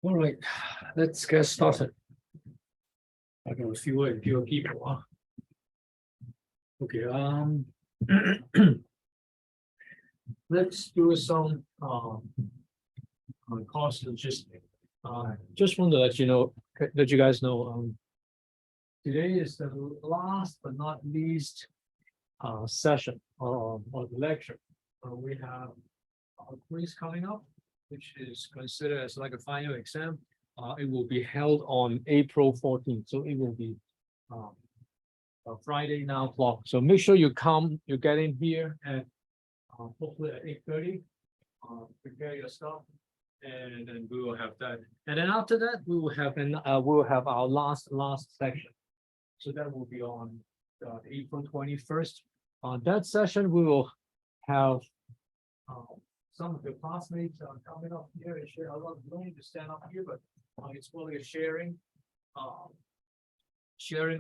All right, let's get started. I got fewer people, huh? Okay, let's do some on cost logistics. Just want to let you guys know, today is the last but not least session of the lecture. We have a quiz coming up, which is considered as like a final exam. It will be held on April 14th, so it will be Friday 9 o'clock. So make sure you get in here at hopefully at 8:30. Prepare your stuff, and then we will have that. And then after that, we will have our last section. So that will be on April 21st. On that session, we will have some of the classmates coming up here and share. I don't need to stand up here, but it's really a sharing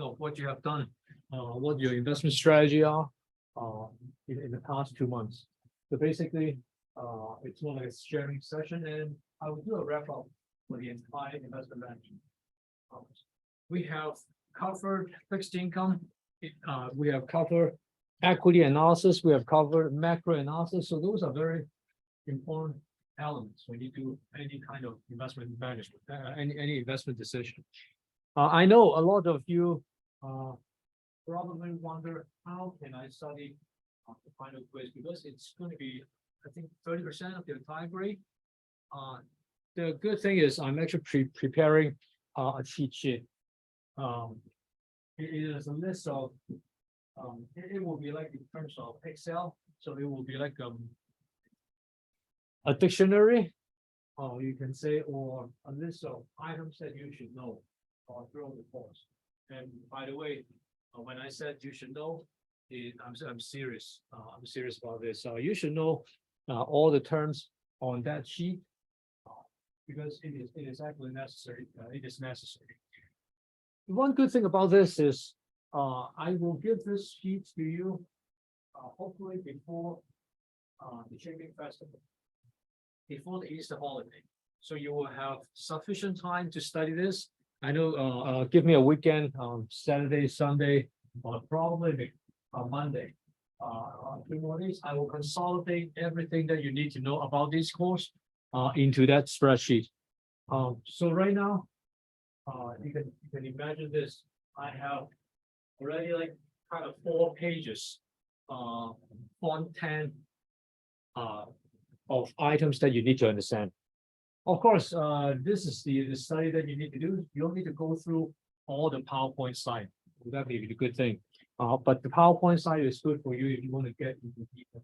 of what you have done, what your investment strategy are in the past 2 months. So basically, it's more like a sharing session, and I will do a wrap up for the entire investment management. We have covered fixed income. We have covered equity analysis. We have covered macro analysis. So those are very important elements when you do any kind of investment management, any investment decision. I know a lot of you probably wonder, how can I study the final quiz, because it's going to be, I think, 30% of the entire grade. The good thing is I'm actually preparing a cheat sheet. It is a list of it will be like in terms of Excel, so it will be like a dictionary, or you can say, or a list of items that you should know throughout the course. And by the way, when I said you should know, I'm serious. I'm serious about this. You should know all the terms on that sheet, because it is actually necessary. It is necessary. One good thing about this is I will give this sheet to you hopefully before the Chipping Festival, before the Easter holiday. So you will have sufficient time to study this. I know, give me a weekend, Saturday, Sunday, or probably Monday. 3 more days, I will consolidate everything that you need to know about this course into that spreadsheet. So right now, you can imagine this. I have already like kind of 4 pages, content of items that you need to understand. Of course, this is the study that you need to do. You don't need to go through all the PowerPoint slide. That may be the good thing. But the PowerPoint slide is good for you if you want to get into detail.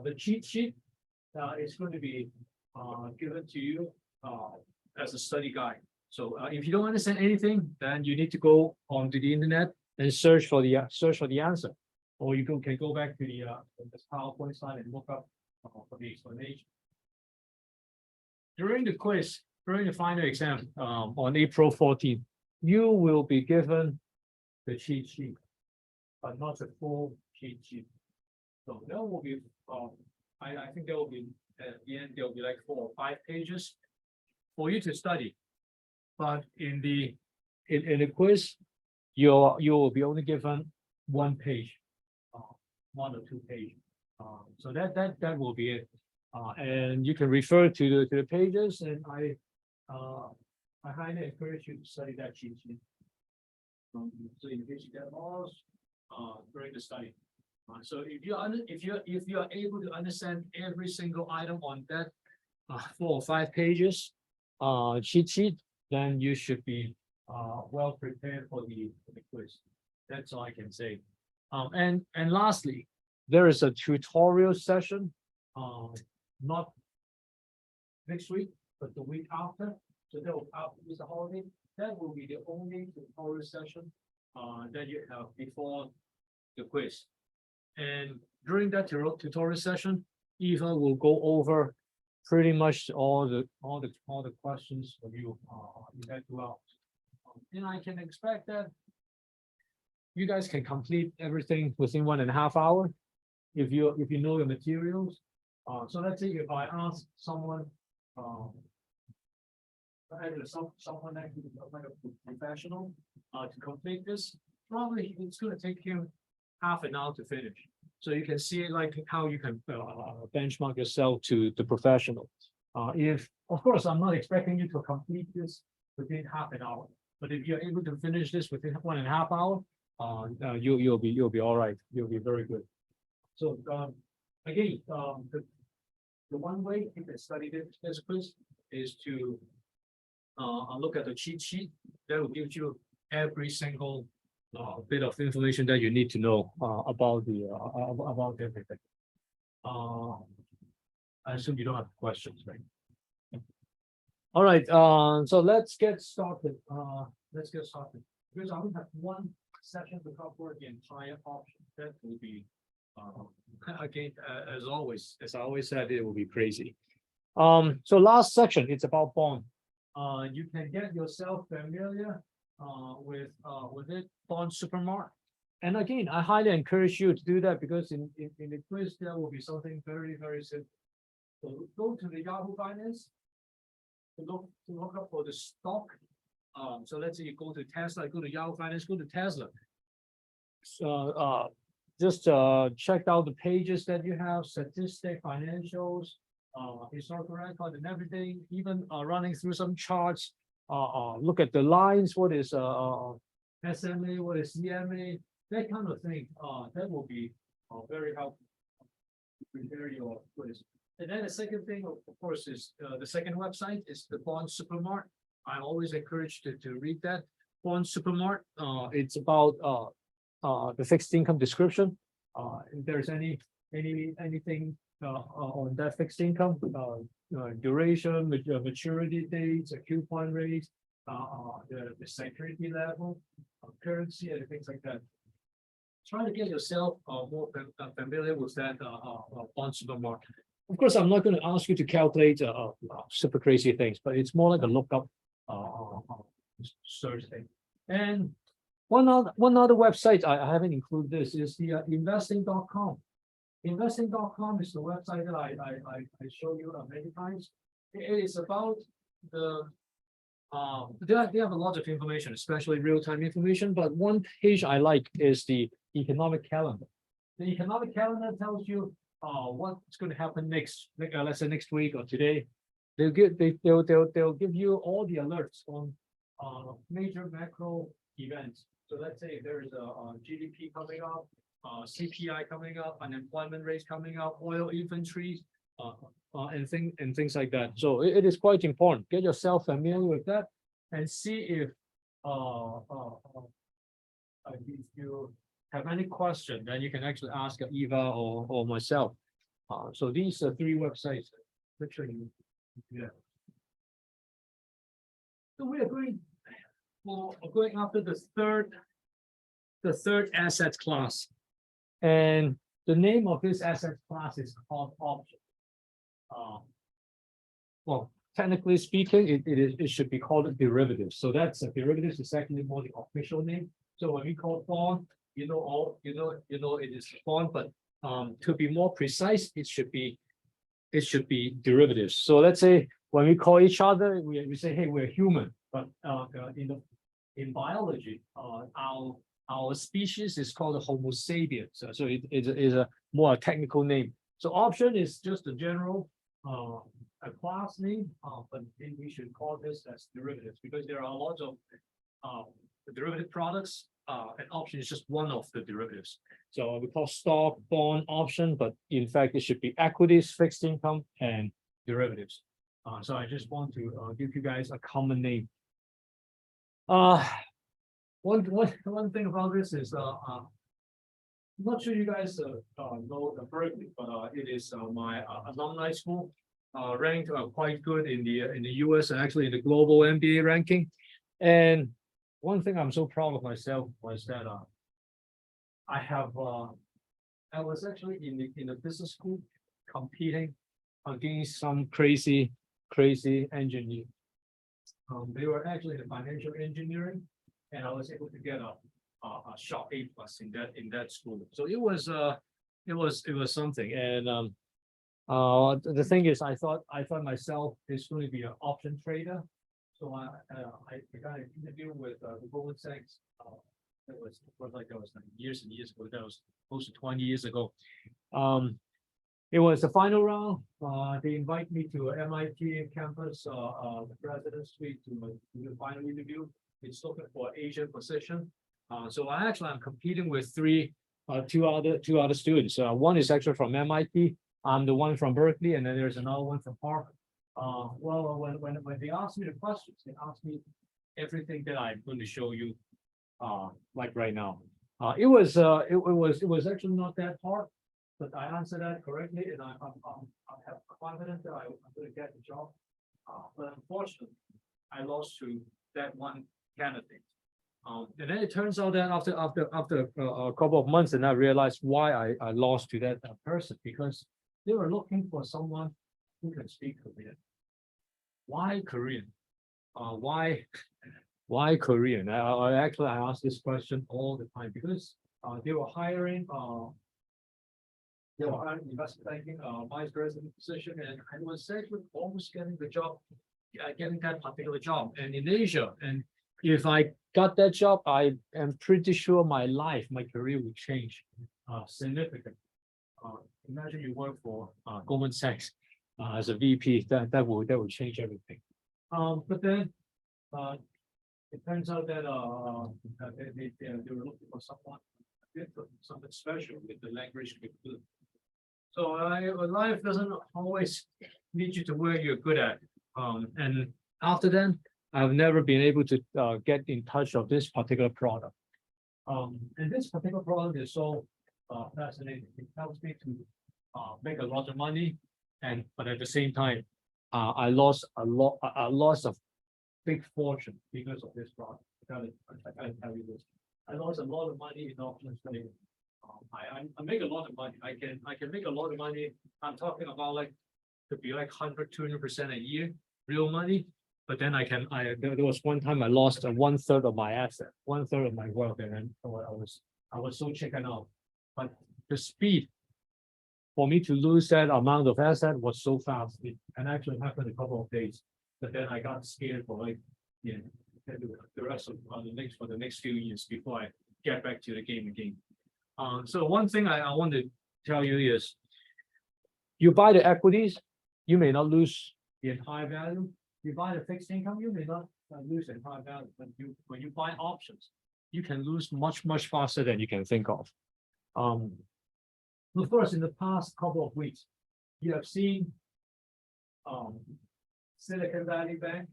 The cheat sheet is going to be given to you as a study guide. So if you don't understand anything, then you need to go onto the internet and search for the answer, or you can go back to the PowerPoint slide and look up for the explanation. During the quiz, during the final exam on April 14th, you will be given the cheat sheet, but not the full cheat sheet. So there will be, I think there will be, at the end, there will be like 4 or 5 pages for you to study. But in the quiz, you will be only given 1 page, 1 or 2 pages. So that will be it. And you can refer to the pages, and I highly encourage you to study that cheat sheet. So in case you get lost during the study. So if you are able to understand every single item on that 4 or 5 pages cheat sheet, then you should be well prepared for the quiz. That's all I can say. And lastly, there is a tutorial session, not next week, but the week after. So that will, after the holiday, that will be the only tutorial session that you have before the quiz. And during that tutorial session, Eva will go over pretty much all the questions for you that well. And I can expect that you guys can complete everything within 1.5 hours if you know the materials. So let's say if I ask someone someone like a professional to complete this. Probably it's going to take him half an hour to finish. So you can see like how you can benchmark yourself to the professional. If of course I'm not expecting you to complete this within half an hour, but if you're able to finish this within 1.5 hours, you'll be all right. You'll be very good. So again, the one way you can study this quiz is to look at the cheat sheet that will give you every single bit of information that you need to know about everything. I assume you don't have questions, right? All right, so let's get started. Because I only have one session to cover the entire option. That will be again, as I always said, it will be crazy. So last section, it's about bond. You can get yourself familiar with it, bond supermarket. And again, I highly encourage you to do that because in the quiz there will be something very, very simple. So go to the Yahoo Finance to look up for the stock. So let's say you go to Tesla, go to Yahoo Finance, go to Tesla. So just check out the pages that you have, statistic, financials, historical record and everything, even running through some charts. Look at the lines, what is SMA, what is CMA, that kind of thing. That will be very helpful to prepare your quiz. And then the second thing, of course, is the second website is the Bond Supermarket. I always encourage you to read that. Bond Supermarket, it's about the fixed income description. If there's anything on that fixed income, duration, maturity dates, coupon rates, the security level, currency, and things like that. Try to get yourself more familiar with that bond supermarket. Of course, I'm not going to ask you to calculate super crazy things, but it's more like a lookup search thing. And one other website I haven't included this is the investing.com. Investing.com is the website that I show you many times. It is about they have a lot of information, especially real-time information. But one page I like is the economic calendar. The economic calendar tells you what's going to happen next, let's say next week or today. They'll give you all the alerts on major macro events. So let's say there's a GDP coming up, CPI coming up, unemployment rates coming up, oil inventories, and things like that. So it is quite important. Get yourself familiar with that and see if you have any question, then you can actually ask Eva or myself. So these are three websites. Make sure you do that. So we are going after the third asset class, and the name of this asset class is called option. Well, technically speaking, it should be called derivatives. So that's a derivatives is actually more the official name. So when we call bond, you know it is bond, but to be more precise, it should be derivatives. So let's say when we call each other, we say, hey, we're human, but in biology, our species is called a Homo sapiens. So it is a more technical name. So option is just a general a class name, but we should call this as derivatives because there are lots of derivative products, and option is just one of the derivatives. So we call stock, bond, option, but in fact it should be equities, fixed income, and derivatives. So I just want to give you guys a common name. One thing about this is I'm not sure you guys know Berkeley, but it is my alumni school, ranked quite good in the US and actually in the global MBA ranking. And one thing I'm so proud of myself was that I was actually in the business school competing against some crazy engineer. They were actually in financial engineering, and I was able to get a sharp A+ in that school. So it was something. And the thing is, I thought myself is going to be an option trader. So I got an interview with the Goldman Sachs. That was like years and years ago. That was close to 20 years ago. It was the final round. They invite me to MIT campus, the president's suite to do the final interview. It's looking for Asian position. So I'm competing with two other students. One is actually from MIT. I'm the one from Berkeley, and then there's another one from Harvard. Well, when they asked me the questions, they asked me everything that I'm going to show you, like right now. It was actually not that hard, but I answered that correctly, and I'm confident that I'm going to get the job. But unfortunately, I lost to that one candidate. And then it turns out that after a couple of months, and I realized why I lost to that person, because they were looking for someone who can speak Korean. Why Korean? Why Korean? I ask this question all the time because they were hiring investment banking vice president position, and I was actually almost getting the job, getting that particular job, and in Asia. And if I got that job, I am pretty sure my career would change significantly. Imagine you work for Goldman Sachs as a VP, that would change everything. But then it turns out that they were looking for someone different, something special with the language capability. So life doesn't always lead you to where you're good at. And after that, I've never been able to get in touch of this particular product. And this particular product is so fascinating. It helps me to make a lot of money, but at the same time, I lost a big fortune because of this product. I gotta tell you this. I lost a lot of money in options trading. I make a lot of money. I can make a lot of money. I'm talking about could be 100-200% a year, real money. But then there was one time I lost 1/3 of my asset, 1/3 of my wealth, and I was so chicken out. But the speed for me to lose that amount of asset was so fast. It actually happened a couple of days. But then I got scared for the rest of the next few years before I get back to the game again. So one thing I want to tell you is, you buy the equities, you may not lose the entire value. You buy the fixed income, you may not lose the entire value. But when you buy options, you can lose much faster than you can think of. Of course, in the past couple of weeks, you have seen Silicon Valley Bank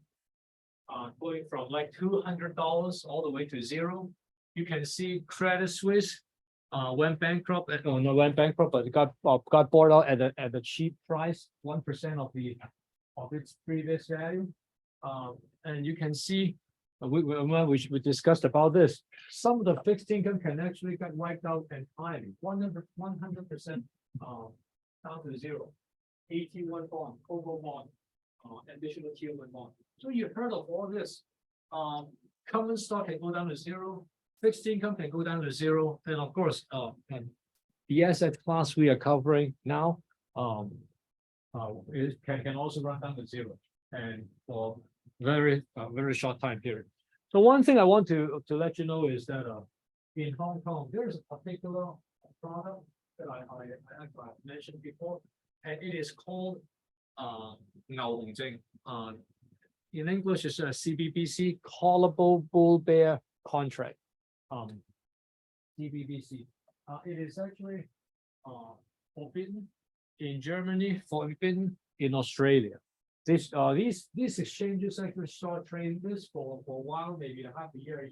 going from $200 all the way to zero. You can see Credit Suisse went bankrupt, not went bankrupt, but it got bought out at a cheap price, 1% of its previous value. And you can see, we discussed about this. Some of the fixed income can actually get wiped out entirely, 100% down to zero. AT1 bond, COBO bond, additional Tier 1 bond. So you've heard of all this. Common stock can go down to zero. Fixed income can go down to zero. And of course, and the asset class we are covering now it can also run down to zero, and for very short time period. So one thing I want to let you know is that in Hong Kong, there is a particular product that I mentioned before, and it is called in English, it's a CBBC, callable bull bear contract. CBBC. It is actually forbidden in Germany, forbidden in Australia. These exchanges actually start trading this for a while, maybe a year,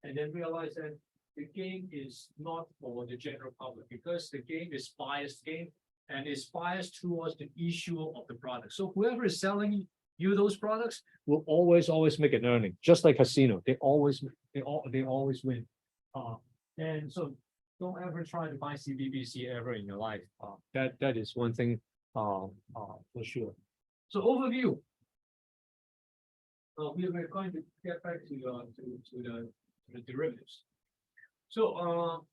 and then realize that the game is not for the general public, because the game is biased game, and it's biased towards the issuer of the product. So whoever is selling you those products will always make an earning, just like casino. They always win. And so don't ever try to buy CBBC ever in your life. That is one thing for sure. So overview. We are going to get back to the derivatives. So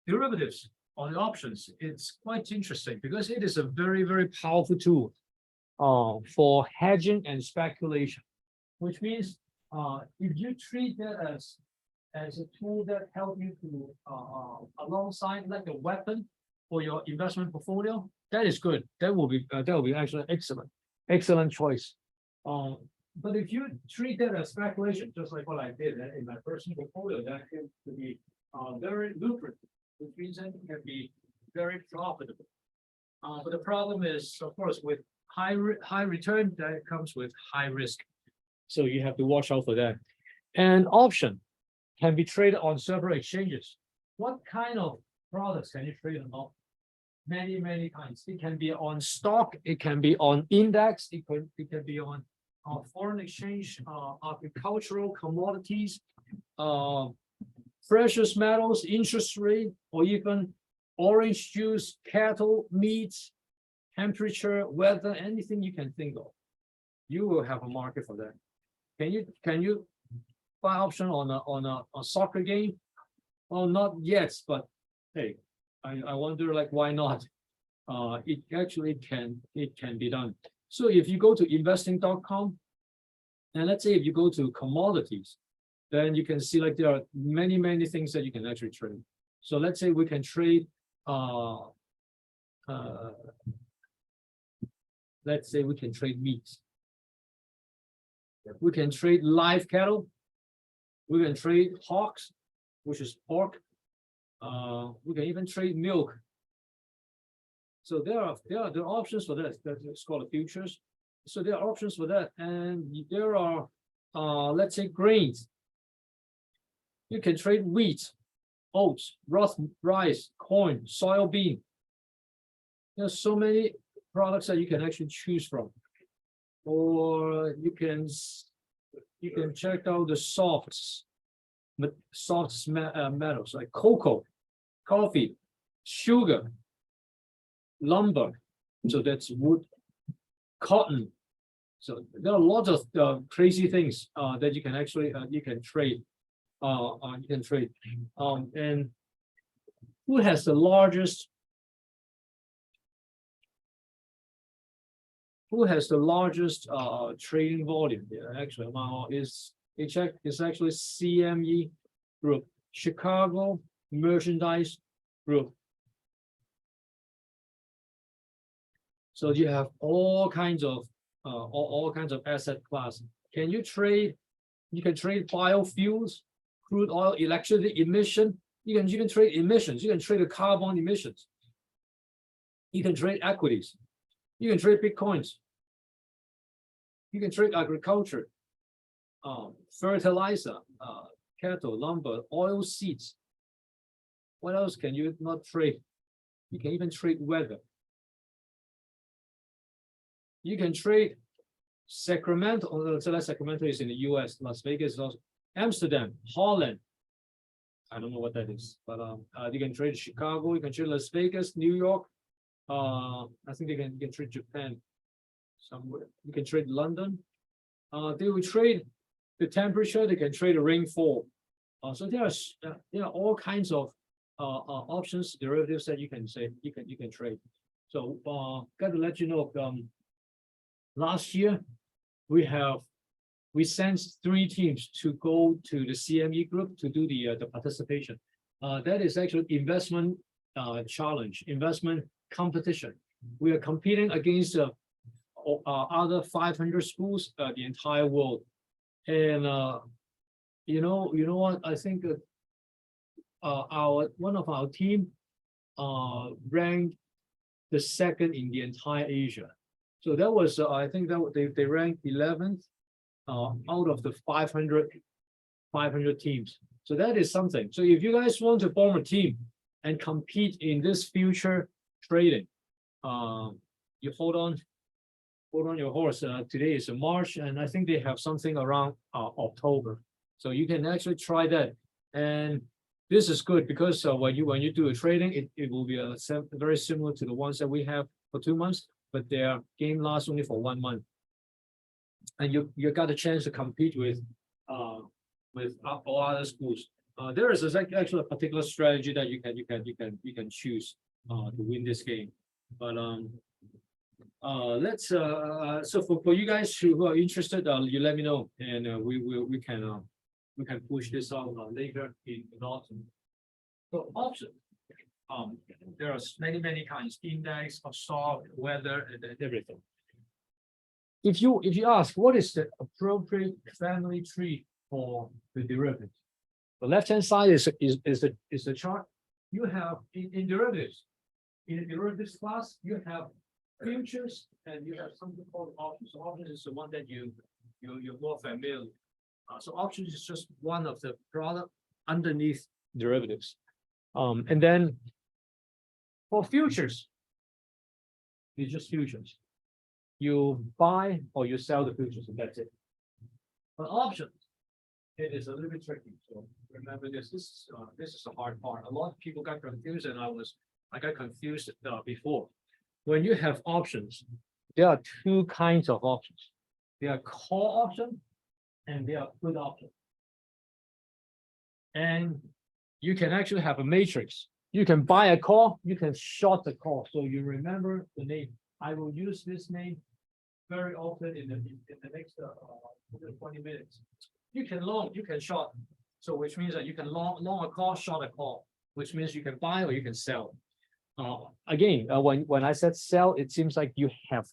derivatives on the options, it's quite interesting because it is a very powerful tool for hedging and speculation, which means if you treat that as a tool that helps you to alongside like a weapon for your investment portfolio, that is good. That will be actually excellent choice. But if you treat that as speculation, just like what I did in my personal portfolio, that can be very lucrative, which means that it can be very profitable. But the problem is, of course, with high return, that comes with high risk. So you have to watch out for that. And option can be traded on several exchanges. What kind of products can you trade on? Many kinds. It can be on stock, it can be on index, it can be on foreign exchange, agricultural commodities, precious metals, interest rate, or even orange juice, cattle, meats, temperature, weather, anything you can think of. You will have a market for that. Can you buy option on a soccer game? Well, not yet, but hey, I wonder like why not? It actually can be done. So if you go to investing.com, and let's say if you go to commodities, then you can see like there are many things that you can actually trade. So let's say we can trade let's say we can trade meat. We can trade live cattle. We can trade hogs, which is pork. We can even trade milk. So there are options for that. That's called futures. So there are options for that, and there are let's say grains. You can trade wheat, oats, rice, corn, soybean. There's so many products that you can actually choose from. Or you can check out the softs metals like cocoa, coffee, sugar, lumber. So that's wood, cotton. So there are lots of crazy things that you can actually you can trade. And who has the largest? Who has the largest trading volume? Yeah, actually, is actually CME Group, Chicago Merchandise Group. So you have all kinds of asset class. Can you trade? You can trade biofuels, crude oil, electricity emission. You can trade emissions. You can trade the carbon emissions. You can trade equities. You can trade bitcoins. You can trade agriculture, fertilizer, cattle, lumber, oil seeds. What else can you not trade? You can even trade weather. You can trade Sacramento. So Sacramento is in the US. Las Vegas is also Amsterdam, Holland. I don't know what that is, but you can trade Chicago. You can trade Las Vegas, New York. I think you can trade Japan somewhere. You can trade London. They will trade the temperature. They can trade the rainfall. So there are all kinds of options, derivatives that you can trade. So got to let you know. Last year we sent 3 teams to go to the CME Group to do the participation. That is actually investment challenge, investment competition. We are competing against other 500 schools, the entire world. And you know what? I think one of our team ranked the second in the entire Asia. So that was I think that they ranked 11th out of the 500 teams. So that is something. So if you guys want to form a team and compete in this future trading, you hold on your horse. Today is March, and I think they have something around October. So you can actually try that. And this is good because when you do a trading, it will be very similar to the ones that we have for 2 months, but their game lasts only for 1 month. And you got a chance to compete with all other schools. There is actually a particular strategy that you can choose to win this game. But Let's so for you guys who are interested, you let me know, and we can push this out later in autumn. So option, there are many kinds, index of stock, weather, and everything. If you ask what is the appropriate family tree for the derivative, the left-hand side is the chart. You have in derivatives, in the derivatives class, you have futures and you have something called options. So options is the one that you're more familiar with. So options is just one of the product underneath derivatives. And then for futures, it's just futures. You buy or you sell the futures, and that's it. But options, it is a little bit tricky. So remember this. This is the hard part. A lot of people got confused, and I got confused before. When you have options, there are two kinds of options. There are call option and there are put option. And you can actually have a matrix. You can buy a call, you can short the call. So you remember the name. I will use this name very often in the next 20 minutes. You can long, you can short. So which means that you can long a call, short a call, which means you can buy or you can sell. Again, when I said sell, it seems like you have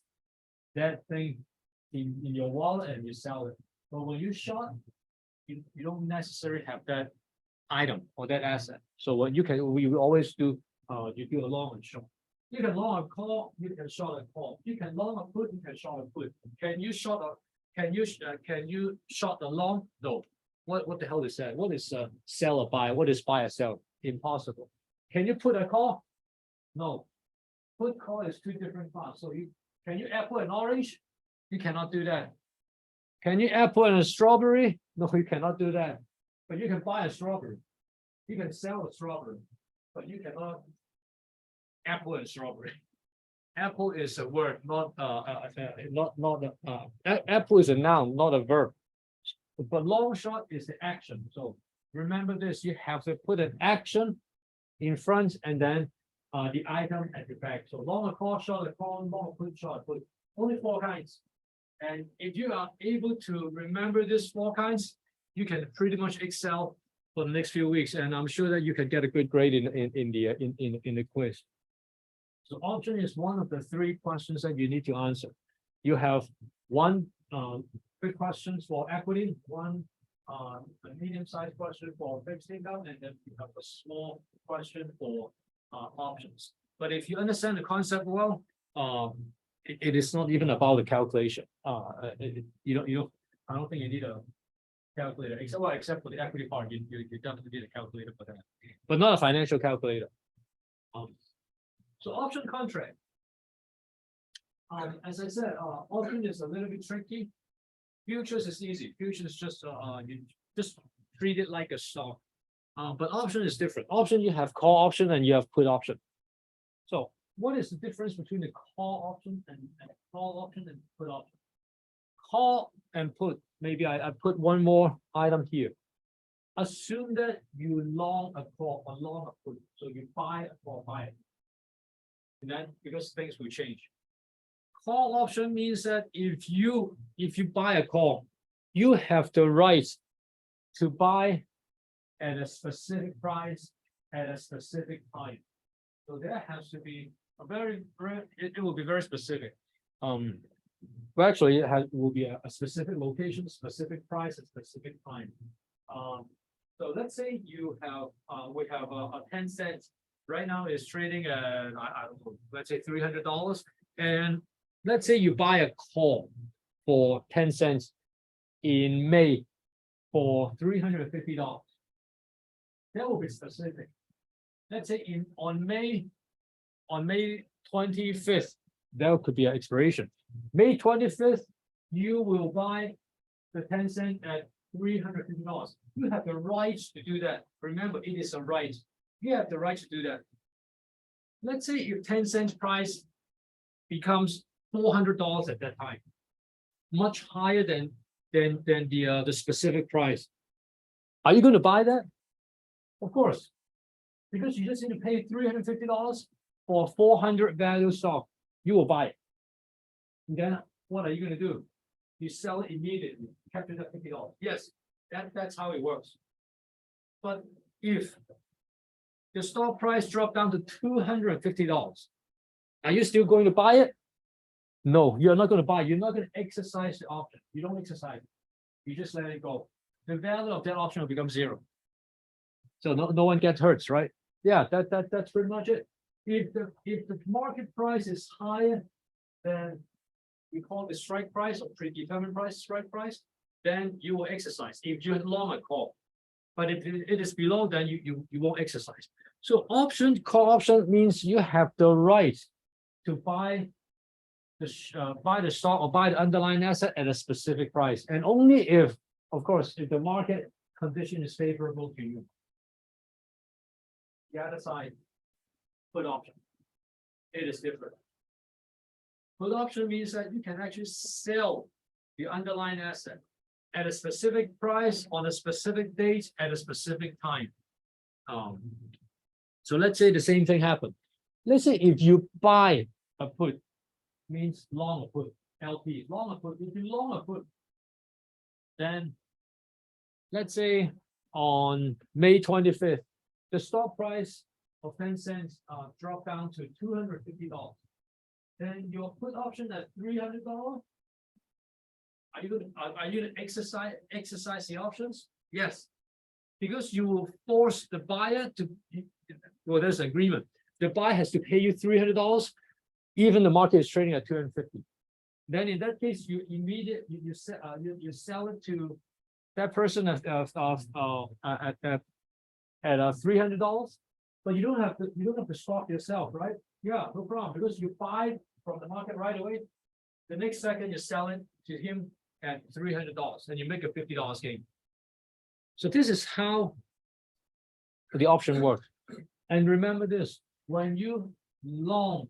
that thing in your wallet and you sell it. But when you short, you don't necessarily have that item or that asset. So what we always do, you do a long and short. You can long a call, you can short a call. You can long a put, you can short a put. Can you short the long? No. What the hell is that? What is sell or buy? What is buy or sell? Impossible. Can you put a call? No. Put call is two different parts. So can you apple and orange? You cannot do that. Can you apple and a strawberry? No, you cannot do that. But you can buy a strawberry. You can sell a strawberry, but you cannot apple and strawberry. Apple is a word, not apple is a noun, not a verb. But long short is the action. So remember this: you have to put an action in front and then the item at the back. So long a call, short a call, long a put, short a put. Only 4 kinds. And if you are able to remember these 4 kinds, you can pretty much excel for the next few weeks. And I'm sure that you can get a good grade in the quiz. So option is one of the 3 questions that you need to answer. You have 1 quick questions for equity, 1 a medium-sized question for fixed income, and then you have a small question for options. But if you understand the concept well, it is not even about the calculation. I don't think you need a calculator, except for the equity part. You definitely need a calculator for that, but not a financial calculator. So option contract. As I said, option is a little bit tricky. Futures is easy. Futures is just you just treat it like a stock. But option is different. Option, you have call option and you have put option. So what is the difference between the call option and call option and put option? Call and put. Maybe I put one more item here. Assume that you long a call or long a put. So you buy a call, buy it. And then because things will change. Call option means that if you buy a call, you have the right to buy at a specific price at a specific time. So there has to be a it will be very specific. Well, actually, it will be a specific location, specific price, and specific time. So let's say you have we have a 10 cents right now is trading at I don't know, let's say $300, and let's say you buy a call for 10 cents in May for $350. That will be specific. Let's say on May 25th, there could be an expiration. May 25th, you will buy the 10 cent at $350. You have the right to do that. Remember, it is a right. You have the right to do that. Let's say if 10 cents price becomes $400 at that time, much higher than the specific price. Are you going to buy that? Of course, because you just need to pay $350 for 400 value stock. You will buy it. Then what are you going to do? You sell it immediately, capture that $50. Yes, that's how it works. But if the stock price dropped down to $250, are you still going to buy it? No, you're not going to buy. You're not going to exercise the option. You don't exercise it. You just let it go. The value of that option will become zero. So no one gets hurt, right? Yeah, that's pretty much it. If the market price is higher than we call the strike price or predetermined price, strike price, then you will exercise if you long a call. But if it is below, then you won't exercise. So call option means you have the right to buy the stock or buy the underlying asset at a specific price, and only if, of course, if the market condition is favorable to you. The other side, put option, it is different. Put option means that you can actually sell the underlying asset at a specific price on a specific date at a specific time. So let's say the same thing happened. Let's say if you buy a put, means long a put, LP, long a put. If you long a put, then let's say on May 25th, the stock price of 10 cents dropped down to $250. Then your put option at $300. Are you going to exercise the options? Yes, because you will force the buyer to. Well, there's an agreement. The buyer has to pay you $300. Even the market is trading at 250. Then in that case, you immediately you sell it to that person at $300, but you don't have to stock yourself, right? Yeah, no problem, because you buy from the market right away. The next second you sell it to him at $300, and you make a $50 gain. So this is how the option works. And remember this: when you long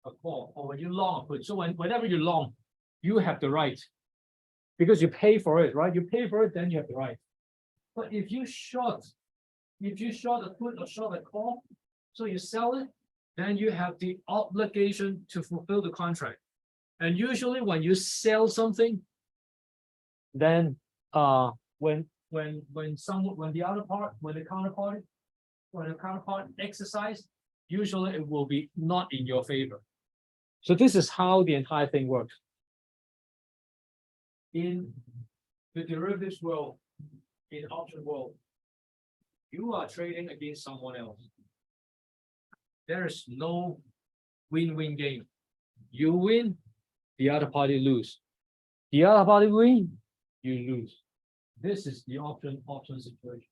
a call or when you long a put, so whenever you long, you have the right, because you pay for it, right? You pay for it, then you have the right. But if you short a put or short a call, so you sell it, then you have the obligation to fulfill the contract. And usually when you sell something, then when the counterpart exercise, usually it will be not in your favor. So this is how the entire thing works. In the derivatives world, in option world, you are trading against someone else. There is no win-win game. You win, the other party lose. The other party win, you lose. This is the option situation.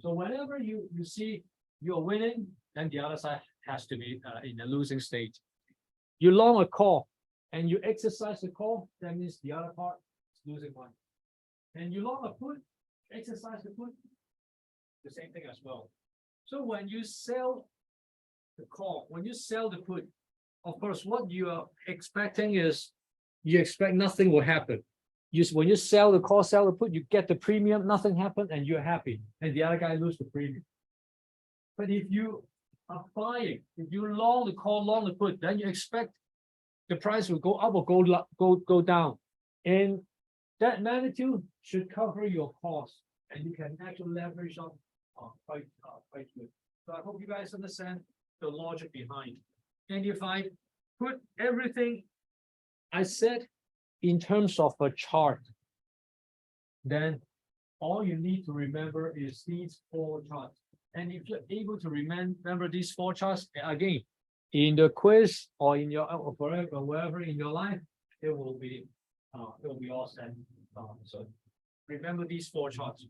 So whenever you see you're winning, then the other side has to be in a losing state. You long a call and you exercise the call, that means the other part is losing money. And you long a put, exercise the put, the same thing as well. So when you sell the call, when you sell the put, of course, what you are expecting is you expect nothing will happen. When you sell the call, sell the put, you get the premium, nothing happened, and you're happy, and the other guy loses the premium. But if you are buying, if you long the call, long the put, then you expect the price will go up or go down, and that magnitude should cover your cost, and you can actually leverage on quite good. So I hope you guys understand the logic behind. And if I put everything I said in terms of a chart, then all you need to remember is these 4 charts. And if you're able to remember these 4 charts, again, in the quiz or in your wherever in your life, it will be all set. So remember these 4 charts.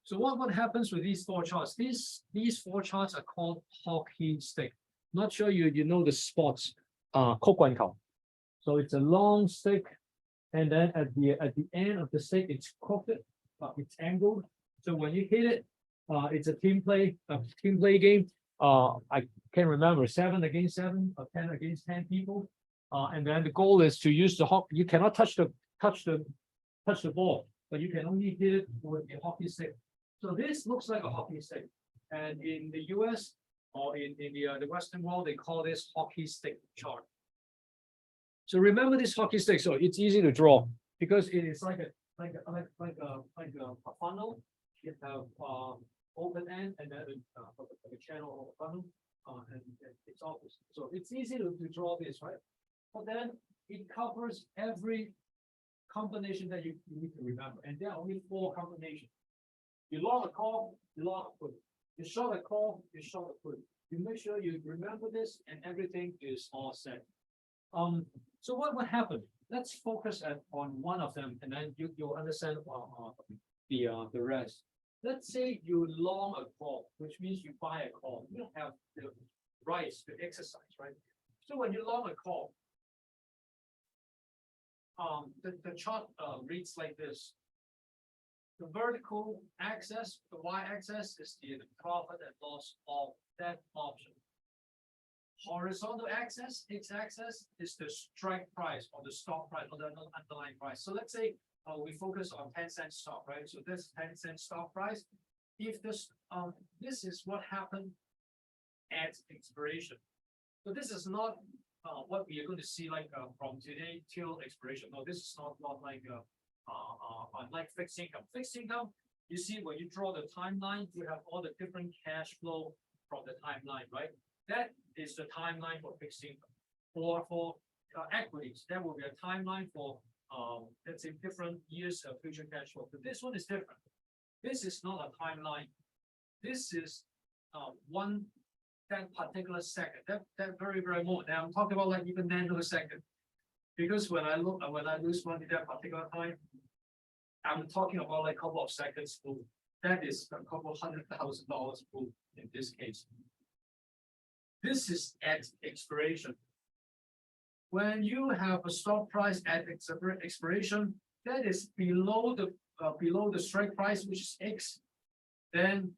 So what happens with these 4 charts? These 4 charts are called hockey stick. Not sure you know the sports, 曲棍球. So it's a long stick, and then at the end of the stick, it's crooked, it's angled. So when you hit it, it's a team play game. I can't remember, 7 against 7 or 10 against 10 people. And then the goal is to use the hockey. You cannot touch the ball, but you can only hit it with a hockey stick. So this looks like a hockey stick, and in the US or in the Western world, they call this hockey stick chart. So remember this hockey stick. So it's easy to draw because it is like a funnel. You have open end and then a channel of a funnel. And it's obvious. So it's easy to draw this, right? But then it covers every combination that you need to remember. And there are only 4 combinations. You long a call, you long a put. You short a call, you short a put. You make sure you remember this and everything is all set. So what would happen? Let's focus on one of them and then you'll understand the rest. Let's say you long a call, which means you buy a call. You don't have the rights to exercise, right? So when you long a call, the chart reads like this. The vertical axis, the y-axis is the profit and loss of that option. Horizontal axis, x-axis is the strike price or the stock price or the underlying price. So let's say we focus on 10-cent stock, right? So this 10-cent stock price. If this is what happened at expiration. So this is not what we are going to see like from today till expiration. No, this is not like like fixed income. Fixed income, you see when you draw the timeline, you have all the different cash flow from the timeline, right? That is the timeline for fixed income. For equities, there will be a timeline for let's say different years of future cash flow. But this one is different. This is not a timeline. This is that particular second, that very moment. Now I'm talking about like even nanosecond, because when I lose money that particular time, I'm talking about like a couple of seconds move. That is a couple $100,000 move in this case. This is at expiration. When you have a stock price at expiration that is below the strike price, which is X, then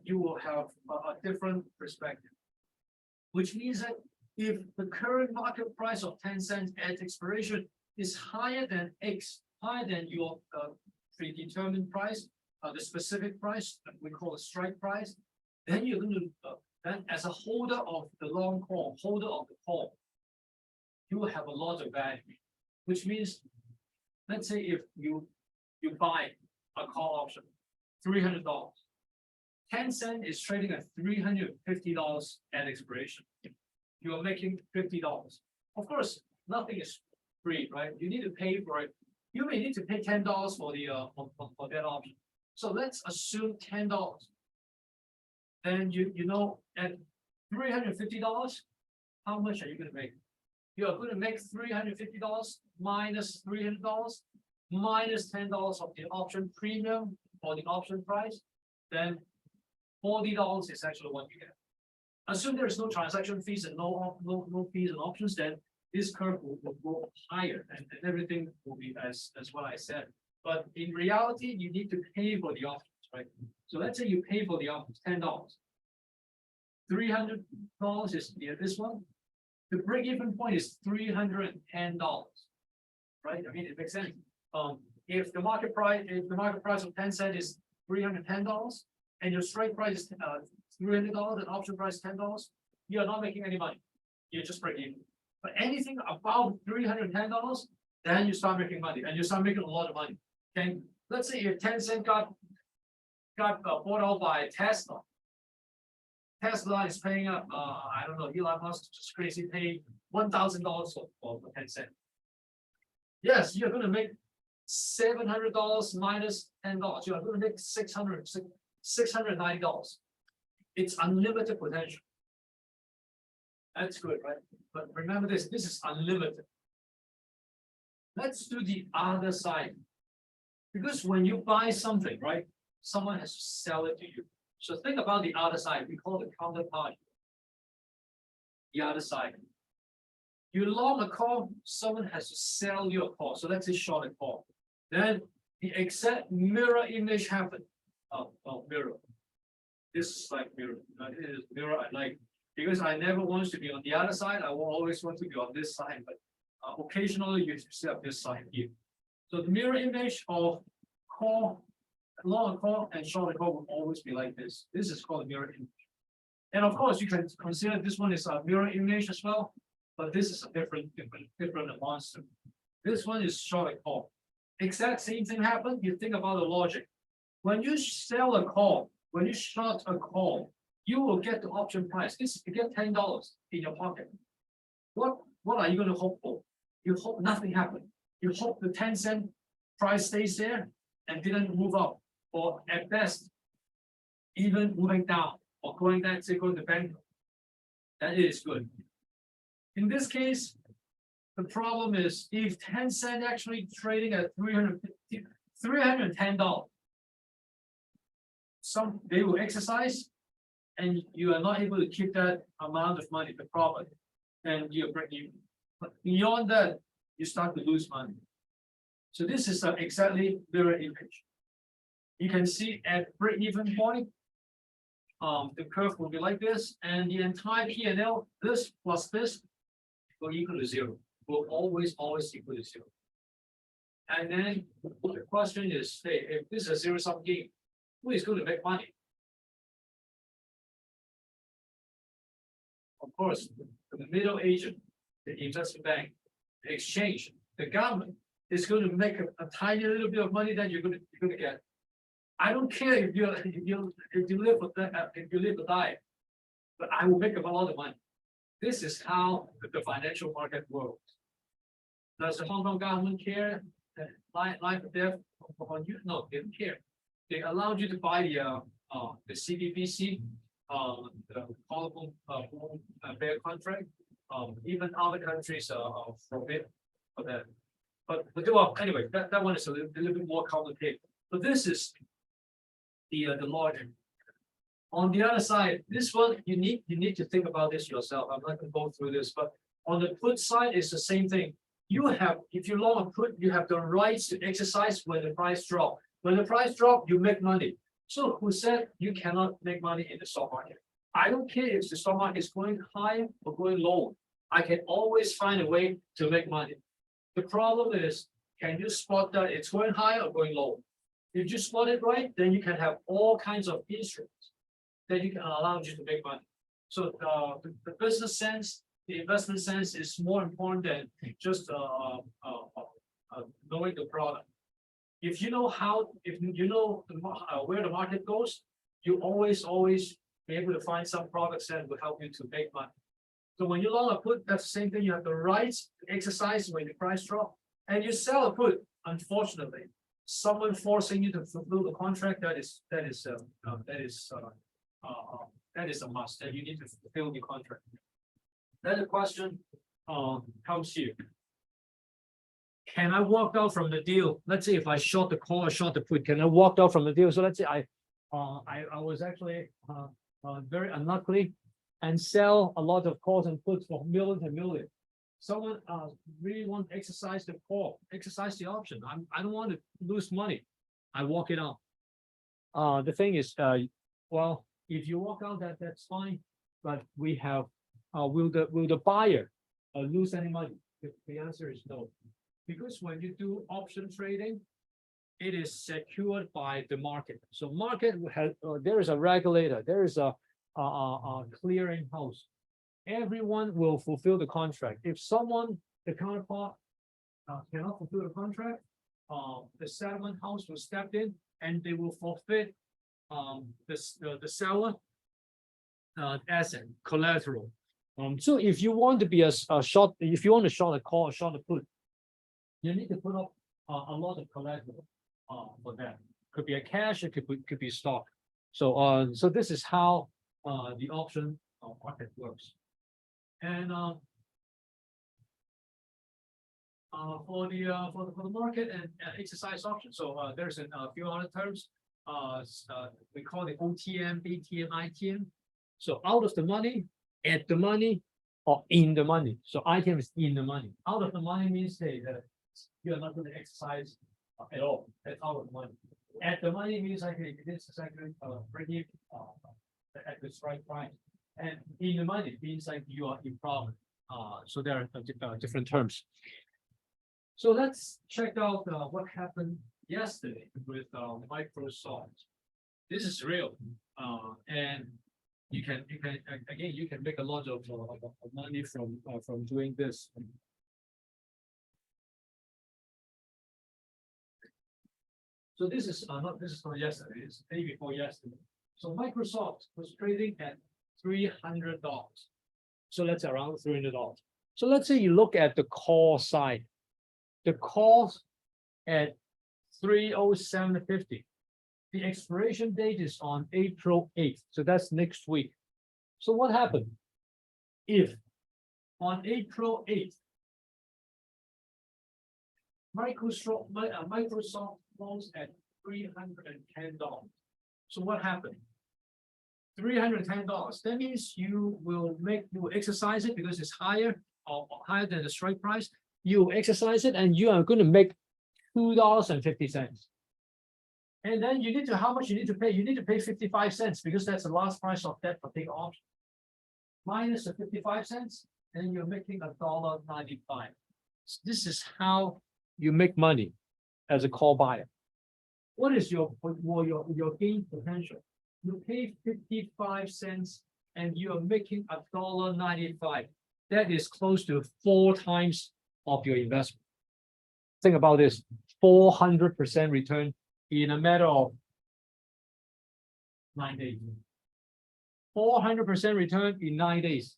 you will have a different perspective. Which means that if the current market price of 10 cents at expiration is higher than X, higher than your predetermined price, the specific price that we call a strike price, then you're going to then as a holder of the long call, holder of the call, you will have a lot of value. Which means, let's say if you buy a call option, $300, 10 cents is trading at $350 at expiration. You are making $50. Of course, nothing is free, right? You need to pay for it. You may need to pay $10 for the for that option. So let's assume $10. Then you know at $350, how much are you going to make? You are going to make $350 minus $300 minus $10 of the option premium or the option price. Then $40 is actually what you get. Assume there is no transaction fees and no fees and options, then this curve will go higher and everything will be as what I said. But in reality, you need to pay for the options, right? So let's say you pay for the options $10. $300 is near this one. The break-even point is $310, right? I mean, it makes sense. If the market price of 10 cents is $310 and your strike price is $300 and option price $10, you are not making any money. You just break even. But anything above $310, then you start making money and you start making a lot of money. Okay, let's say if 10 cents got bought out by Tesla. Tesla is paying up, I don't know, Elon Musk just crazy paying $1,000 for 10 cents. Yes, you're going to make $700 minus $10. You're going to make $690. It's unlimited potential. That's good, right? But remember this is unlimited. Let's do the other side. Because when you buy something, right, someone has to sell it to you. So think about the other side. We call it counterparty. The other side. You long a call, someone has to sell you a call. So let's say short a call. Then the exact mirror image happened. Mirror. This is like mirror. This is mirror I like. Because I never want to be on the other side. I will always want to be on this side. But occasionally you see up this side here. So the mirror image of call, long call and short call will always be like this. This is called a mirror image. And of course, you can consider this one is a mirror image as well. but this is a different monster. This one is short a call. Exact same thing happened. You think about the logic. When you sell a call, when you short a call, you will get the option price. You get $10 in your pocket. What are you going to hope for? You hope nothing happened. You hope the 10-cent price stays there and didn't move up, or at best, even moving down or going down, say going to bank. That is good. In this case, the problem is if 10-cent actually trading at $310, they will exercise, and you are not able to keep that amount of money, the profit, and you're breaking even. But beyond that, you start to lose money. So this is exactly mirror image. You can see at break-even point, the curve will be like this, and the entire P&L, this plus this, will equal to zero. Will always equal to zero. And then the question is, hey, if this is a zero-sum game, who is going to make money? Of course, the middle agent, the investment bank, the exchange, the government is going to make a tiny little bit of money that you're going to get. I don't care if you live or die, but I will make a lot of money. This is how the financial market works. Does the Hong Kong government care that life or death on you? No, they don't care. They allowed you to buy the CBBC, the callable bear contract. Even other countries forbid for that. But well, anyway, that one is a little bit more complicated. But this is the logic. On the other side, this one you need to think about this yourself. I'm not going to go through this, but on the put side, it's the same thing. You have, if you long a put, you have the rights to exercise when the price drop. When the price drop, you make money. So who said you cannot make money in the stock market? I don't care if the stock market is going high or going low. I can always find a way to make money. The problem is, can you spot that it's going high or going low? If you spot it right, then you can have all kinds of instruments that you can allow you to make money. So the business sense, the investment sense is more important than just knowing the product. If you know where the market goes, you always be able to find some products that will help you to make money. So when you long a put, that's the same thing. You have the rights to exercise when the price drop, and you sell a put. Unfortunately, someone forcing you to fulfill the contract, that is a must. That you need to fulfill the contract. Then the question comes here. Can I walk out from the deal? Let's say if I short the call or short the put, can I walk out from the deal? So let's say I was actually very unlucky and sell a lot of calls and puts for millions and millions. Someone really want to exercise the call, exercise the option. I don't want to lose money. I walk it out. The thing is, well, if you walk out, that's fine. But we have, will the buyer lose any money? The answer is no. Because when you do option trading, it is secured by the market. So market has there is a regulator, there is a clearing house. Everyone will fulfill the contract. If someone, the counterpart, cannot fulfill the contract, the settlement house will step in and they will forfeit the seller asset collateral. So if you want to be a short, if you want to short a call or short a put, you need to put up a lot of collateral for that. Could be a cash, it could be stock. So so this is how the option market works. And for the market and exercise option, so there's a few other terms. We call it OTM, ATM, ITM. So out of the money, at the money, or in the money. So ITM is in the money. Out of the money means say that you are not going to exercise at all. That's out of the money. At the money means like this is actually bringing at the strike price. And in the money means like you are in profit. So there are different terms. So let's check out what happened yesterday with Microsoft. This is real. And you can again, you can make a lot of money from doing this. So this is not yesterday, it's the day before yesterday. So Microsoft was trading at $300. So that's around $300. So let's say you look at the call side. The calls at 307.50. The expiration date is on April 8th. So that's next week. So what happened? If on April 8th, Microsoft closed at $310. So what happened? $310. That means you will exercise it because it's higher or higher than the strike price. You exercise it and you are going to make $2.50. And then you need to, how much you need to pay? You need to pay 55 cents because that's the last price of that particular option. Minus the 55 cents, and you're making $1.95. This is how you make money as a call buyer. What is your gain potential? You pay 55 cents and you are making $1.95. That is close to 4 times of your investment. Think about this, 400% return in a matter of 9 days. 400% return in 9 days.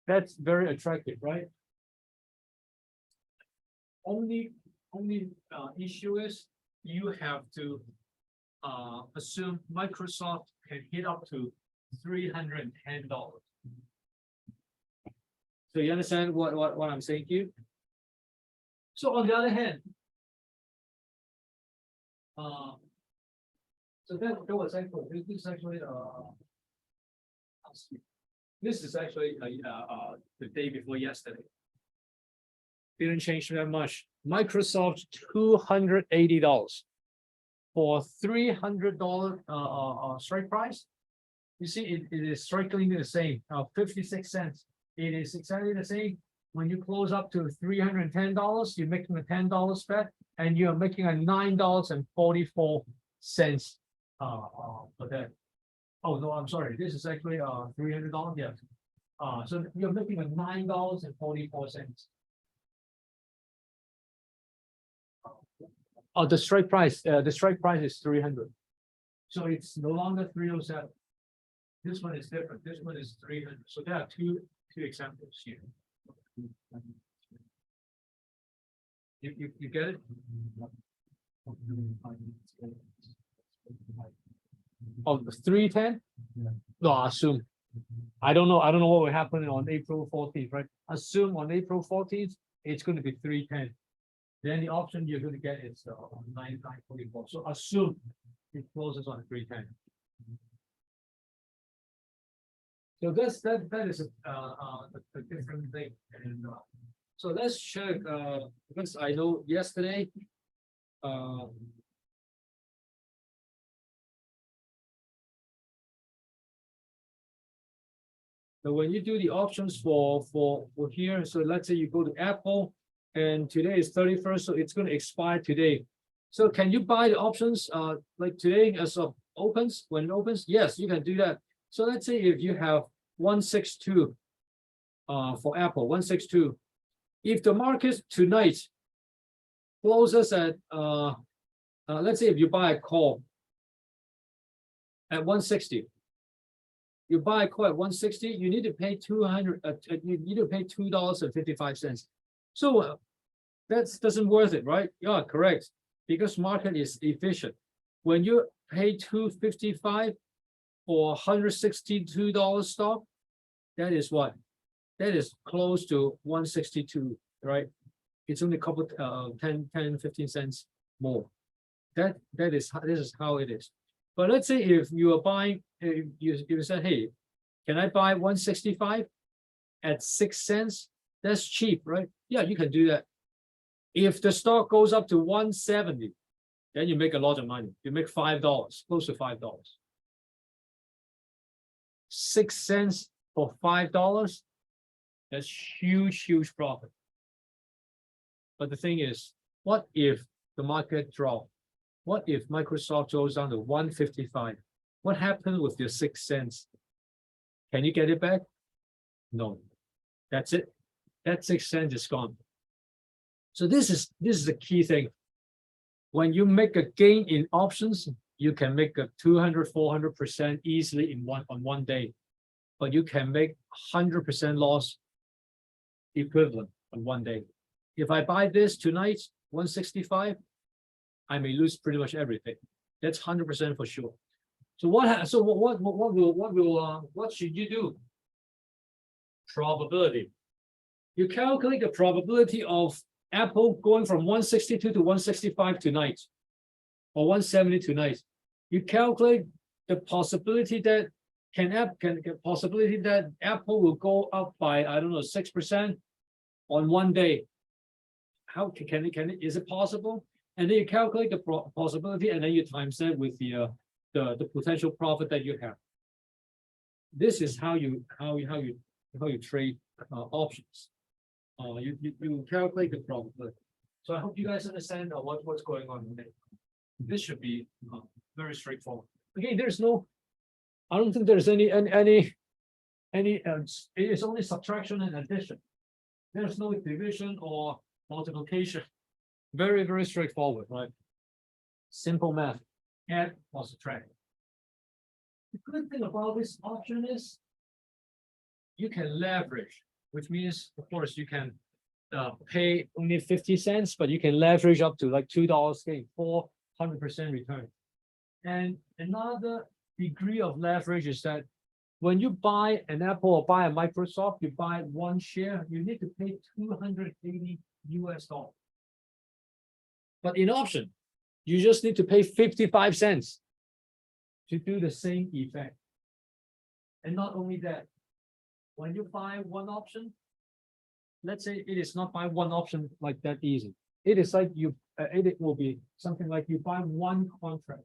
That's very attractive, right? Only issue is you have to assume Microsoft can hit up to $310. So you understand what I'm saying to you? So on the other hand, so that was actually this is actually the day before yesterday. Didn't change that much. Microsoft $280 for $300 strike price. You see, it is strikingly the same. 56 cents. It is exactly the same. When you close up to $310, you're making a $10 bet, and you're making a $9.44 for that. Oh no, I'm sorry. This is actually $300. Yes. So you're making a $9.44. Oh, the strike price is 300. So it's no longer 307. This one is different. This one is 300. So there are two examples here. You get it? Oh, 310? No, assume. I don't know what will happen on April 14th, right? Assume on April 14th, it's going to be 310. Then the option you're going to get is 9944. So assume it closes on 310. So that is a different thing. And so let's check because I know yesterday so when you do the options for here, so let's say you go to Apple and today is 31st, so it's going to expire today. So can you buy the options like today as of opens, when it opens? Yes, you can do that. So let's say if you have 162 for Apple, 162. If the market tonight closes at let's say if you buy a call at 160, you buy a call at 160, you need to pay you need to pay $2.55. So that doesn't worth it, right? Yeah, correct. Because market is efficient. When you pay $2.55 for $162 stock, that is what? That is close to 162, right? It's only a couple 10-15 cents more. This is how it is. But let's say if you are buying, you said, hey, can I buy 165 at 6 cents? That's cheap, right? Yeah, you can do that. If the stock goes up to 170, then you make a lot of money. You make $5, close to $5. 6 cents for $5, that's huge profit. But the thing is, what if the market drops? What if Microsoft goes down to 155? What happened with your 6 cents? Can you get it back? No. That's it. That 6 cents is gone. So this is the key thing. When you make a gain in options, you can make a 200-400% easily on one day, but you can make 100% loss equivalent on one day. If I buy this tonight, 165, I may lose pretty much everything. That's 100% for sure. So what should you do? Probability. You calculate the probability of Apple going from 162 to 165 tonight, or 170 tonight. You calculate the possibility that possibility that Apple will go up by, I don't know, 6% on one day. How can it is it possible? And then you calculate the possibility, and then you times that with the potential profit that you have. This is how you trade options. You calculate the probability. So I hope you guys understand what's going on today. This should be very straightforward. Again, I don't think there's any it's only subtraction and addition. There's no division or multiplication. Very, very straightforward, right? Simple math. Add or subtract. The good thing about this option is you can leverage, which means, of course, you can pay only 50 cents, but you can leverage up to like $2, getting 400% return. And another degree of leverage is that when you buy an Apple or buy a Microsoft, you buy one share, you need to pay $280 US. But in option, you just need to pay 55 cents to do the same effect. And not only that, when you buy one option, let's say it is not buy one option like that easy. It is like it will be something like you buy one contract.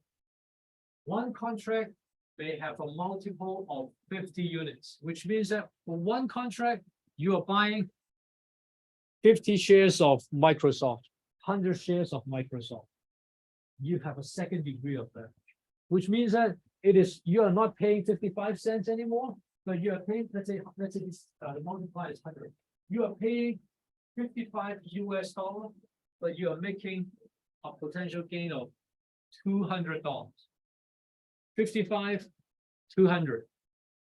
One contract may have a multiple of 50 units, which means that for one contract, you are buying 50 shares of Microsoft, 100 shares of Microsoft. You have a second degree of that, which means that you are not paying 55 cents anymore, but you are paying, let's say the multiplier is 100. You are paying 55 US dollars, but you are making a potential gain of $200. 55, 200.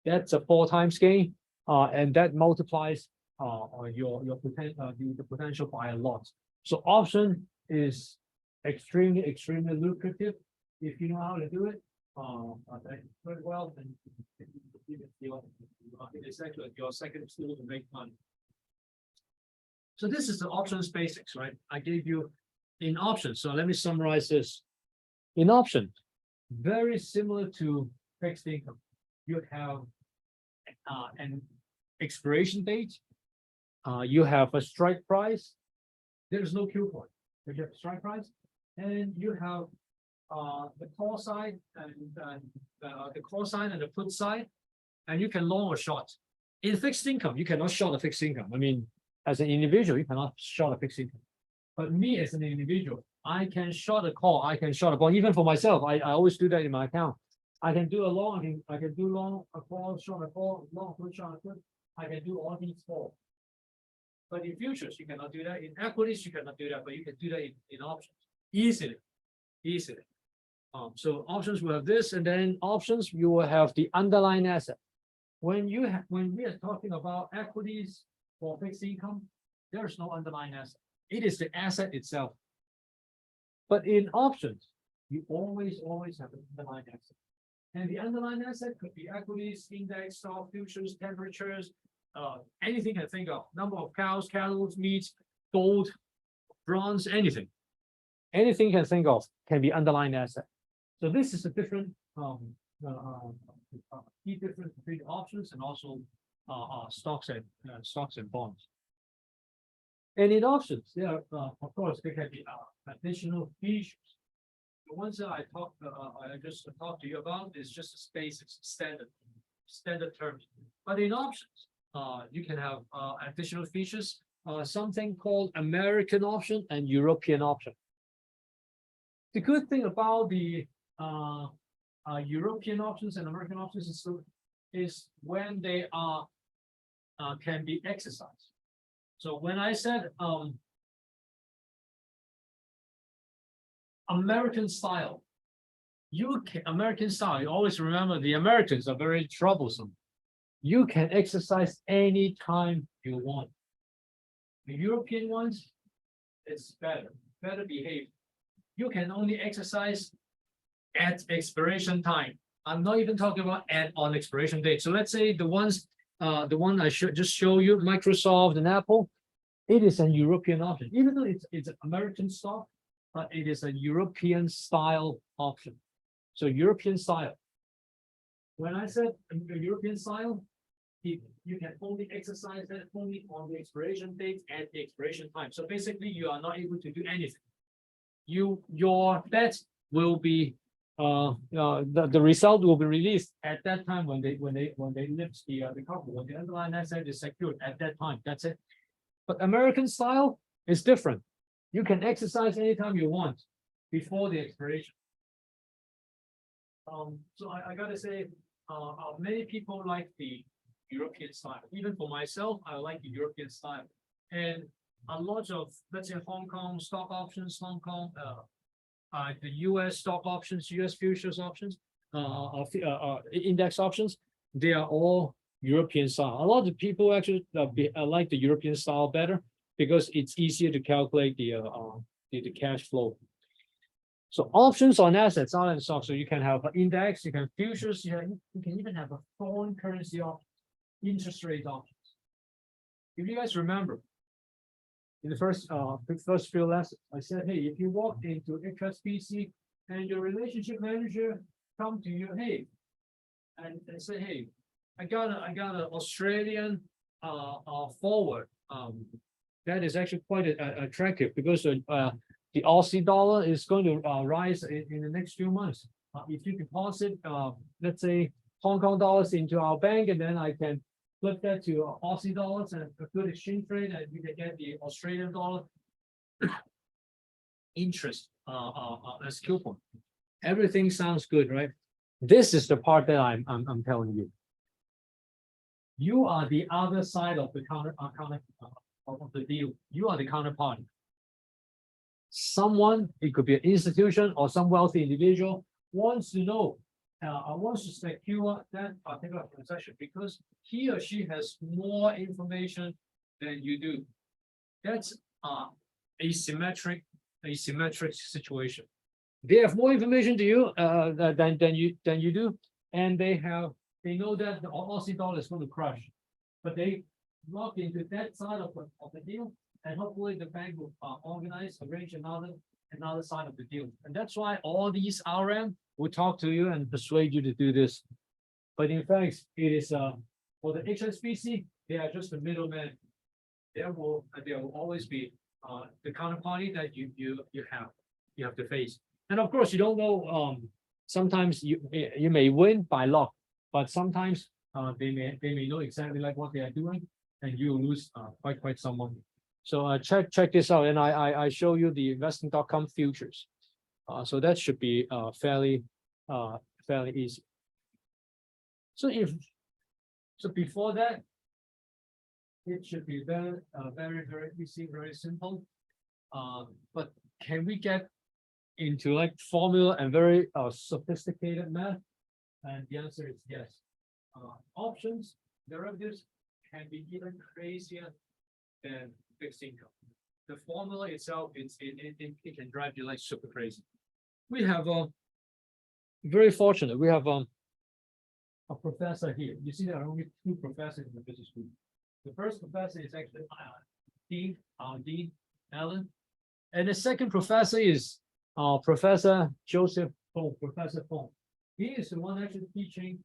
That's a 4 times gain, and that multiplies the potential by a lot. So option is extremely lucrative if you know how to do it. Very well, and it's actually your second tool to make money. So this is the options basics, right? I gave you in options. So let me summarize this. In option, very similar to fixed income, you have an expiration date. You have a strike price. There's no coupon. You have a strike price, and you have the call side and the call side and the put side, and you can long or short. In fixed income, you cannot short a fixed income. I mean, as an individual, you cannot short a fixed income. But me as an individual, I can short a call, I can short a bond. Even for myself, I always do that in my account. I can do a long, I can do long a call, short a call, long put, short a put. I can do all these four. But in futures, you cannot do that. In equities, you cannot do that, but you can do that in options easily. So options will have this, and then options you will have the underlying asset. When we are talking about equities for fixed income, there is no underlying asset. It is the asset itself. But in options, you always have an underlying asset. And the underlying asset could be equities, index, stock, futures, temperatures, anything you can think of. Number of cows, cattle, meat, gold, bronze, anything. Anything you can think of can be underlying asset. So this is a different key difference between options and also stocks and bonds. And in options, there of course there can be additional features. The ones that I just talked to you about is just basic standard terms. But in options, you can have additional features, something called American option and European option. The good thing about the European options and American options is is when they are can be exercised. So when I said American style, American style, you always remember the Americans are very troublesome. You can exercise anytime you want. The European ones, it's better behaved. You can only exercise at expiration time. I'm not even talking about on expiration date. So let's say the one I should just show you, Microsoft and Apple, it is a European option. Even though it's an American stock, but it is a European style option. So European style. When I said European style, you can only exercise that only on the expiration date and the expiration time. So basically, you are not able to do anything. Your bet will be the result will be released at that time when they lift the cover, when the underlying asset is secured at that time. That's it. But American style is different. You can exercise anytime you want before the expiration. So I gotta say, many people like the European style. Even for myself, I like the European style. And a lot of, let's say, Hong Kong stock options, the US stock options, US futures options, index options, they are all European style. A lot of people actually like the European style better because it's easier to calculate the cash flow. So options on assets are in stock. So you can have an index, you can futures, you can even have a foreign currency option, interest rate options. If you guys remember, in the first few lessons, I said, hey, if you walk into HSBC and your relationship manager come to you, hey, and say, hey, I got an Australian forward. That is actually quite attractive because the Aussie dollar is going to rise in the next few months. If you deposit, let's say, Hong Kong dollars into our bank, and then I can flip that to Aussie dollars and a good exchange rate, and you can get the Australian dollar interest as coupon. Everything sounds good, right? This is the part that I'm telling you. You are the other side of the counter of the deal. You are the counterparty. Someone, it could be an institution or some wealthy individual, wants to know, wants to secure that particular transaction because he or she has more information than you do. That's asymmetric situation. They have more information to you than you do, and they know that the Aussie dollar is going to crush, but they lock into that side of the deal, and hopefully the bank will arrange another side of the deal. And that's why all these RM will talk to you and persuade you to do this. But in fact, it is for the HSBC, they are just the middleman. There will always be the counterparty that you have to face. And of course, you don't know. Sometimes you may win by luck, but sometimes they may know exactly like what they are doing, and you lose quite some money. So check this out, and I show you the investing.com futures. So that should be fairly easy. So before that, it should be very easy, very simple. But can we get into like formula and very sophisticated math? And the answer is yes. Options, derivatives can be even crazier than fixed income. The formula itself, it can drive you like super crazy. We have very fortunate. We have a professor here. You see, there are only two professors in the business school. The first professor is actually Dean Allen, and the second professor is Professor Joseph Fong. Professor Fong. He is the one actually teaching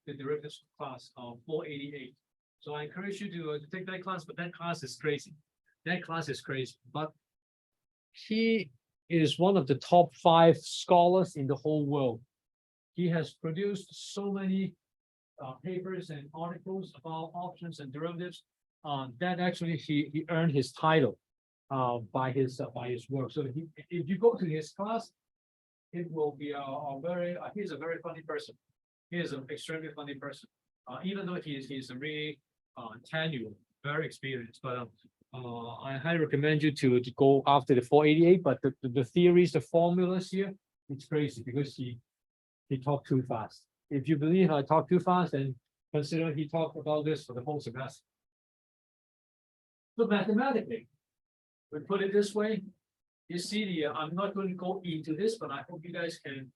the derivatives class of 488. So I encourage you to take that class, but that class is crazy. But he is one of the top 5 scholars in the whole world. He has produced so many papers and articles about options and derivatives that actually he earned his title by his work. So if you go to his class, it will be he's a very funny person. he is an extremely funny person. Even though he's a really tenured, very experienced, but I highly recommend you to go after the 488. But the theories, the formulas here, it's crazy because he talked too fast. If you believe I talk too fast, then consider he talked about this for the whole semester. So mathematically, we put it this way. You see the, I'm not going to go into this, but I hope you guys can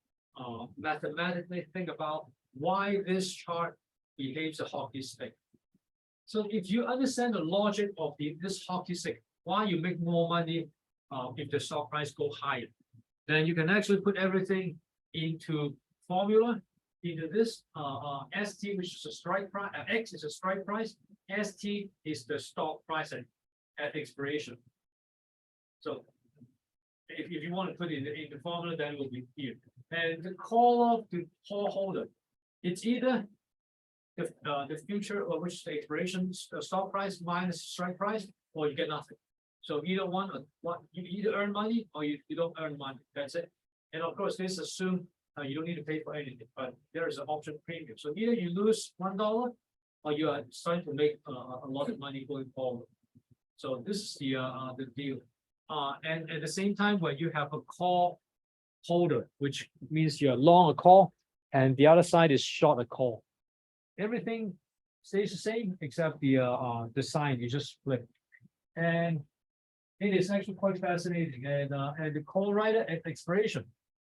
mathematically think about why this chart behaves a hockey stick. So if you understand the logic of this hockey stick, why you make more money if the stock price go higher, then you can actually put everything into formula, into this ST, which is a strike price, X is a strike price, ST is the stock price at expiration. So if you want to put it in the formula, then it will be here. And the call of the call holder, it's either the future, or which is the expiration stock price minus strike price, or you get nothing. So either one, or what you either earn money or you don't earn money. That's it. And of course, this assumes you don't need to pay for anything, but there is an option premium. So either you lose $1 or you are starting to make a lot of money going forward. So this is the deal. And at the same time, when you have a call holder, which means you're long a call, and the other side is short a call. Everything stays the same except the sign. You just flip, and it is actually quite fascinating. And the call rider at expiration,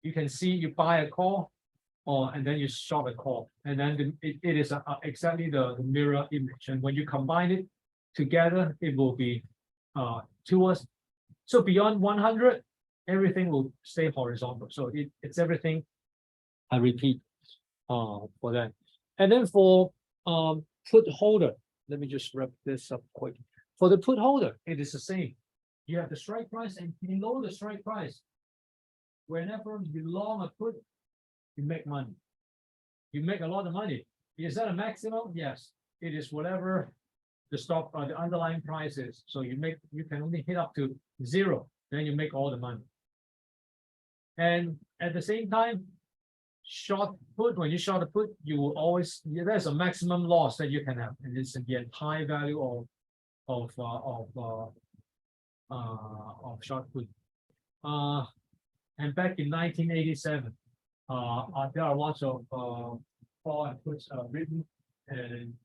you can see you buy a call, and then you short a call, and then it is exactly the mirror image. And when you combine it together, it will be towards. So beyond 100, everything will stay horizontal. So it's everything. I repeat for that. And then for put holder, let me just wrap this up quick. For the put holder, it is the same. You have the strike price, and below the strike price, whenever you long a put, you make money. You make a lot of money. Is that a maximum? Yes. It is whatever the stock or the underlying price is. So you can only hit up to 0, then you make all the money. And at the same time, short put, when you short a put, you will always, there's a maximum loss that you can have, and it's the entire value of short put. And back in 1987, there are lots of call and puts written, and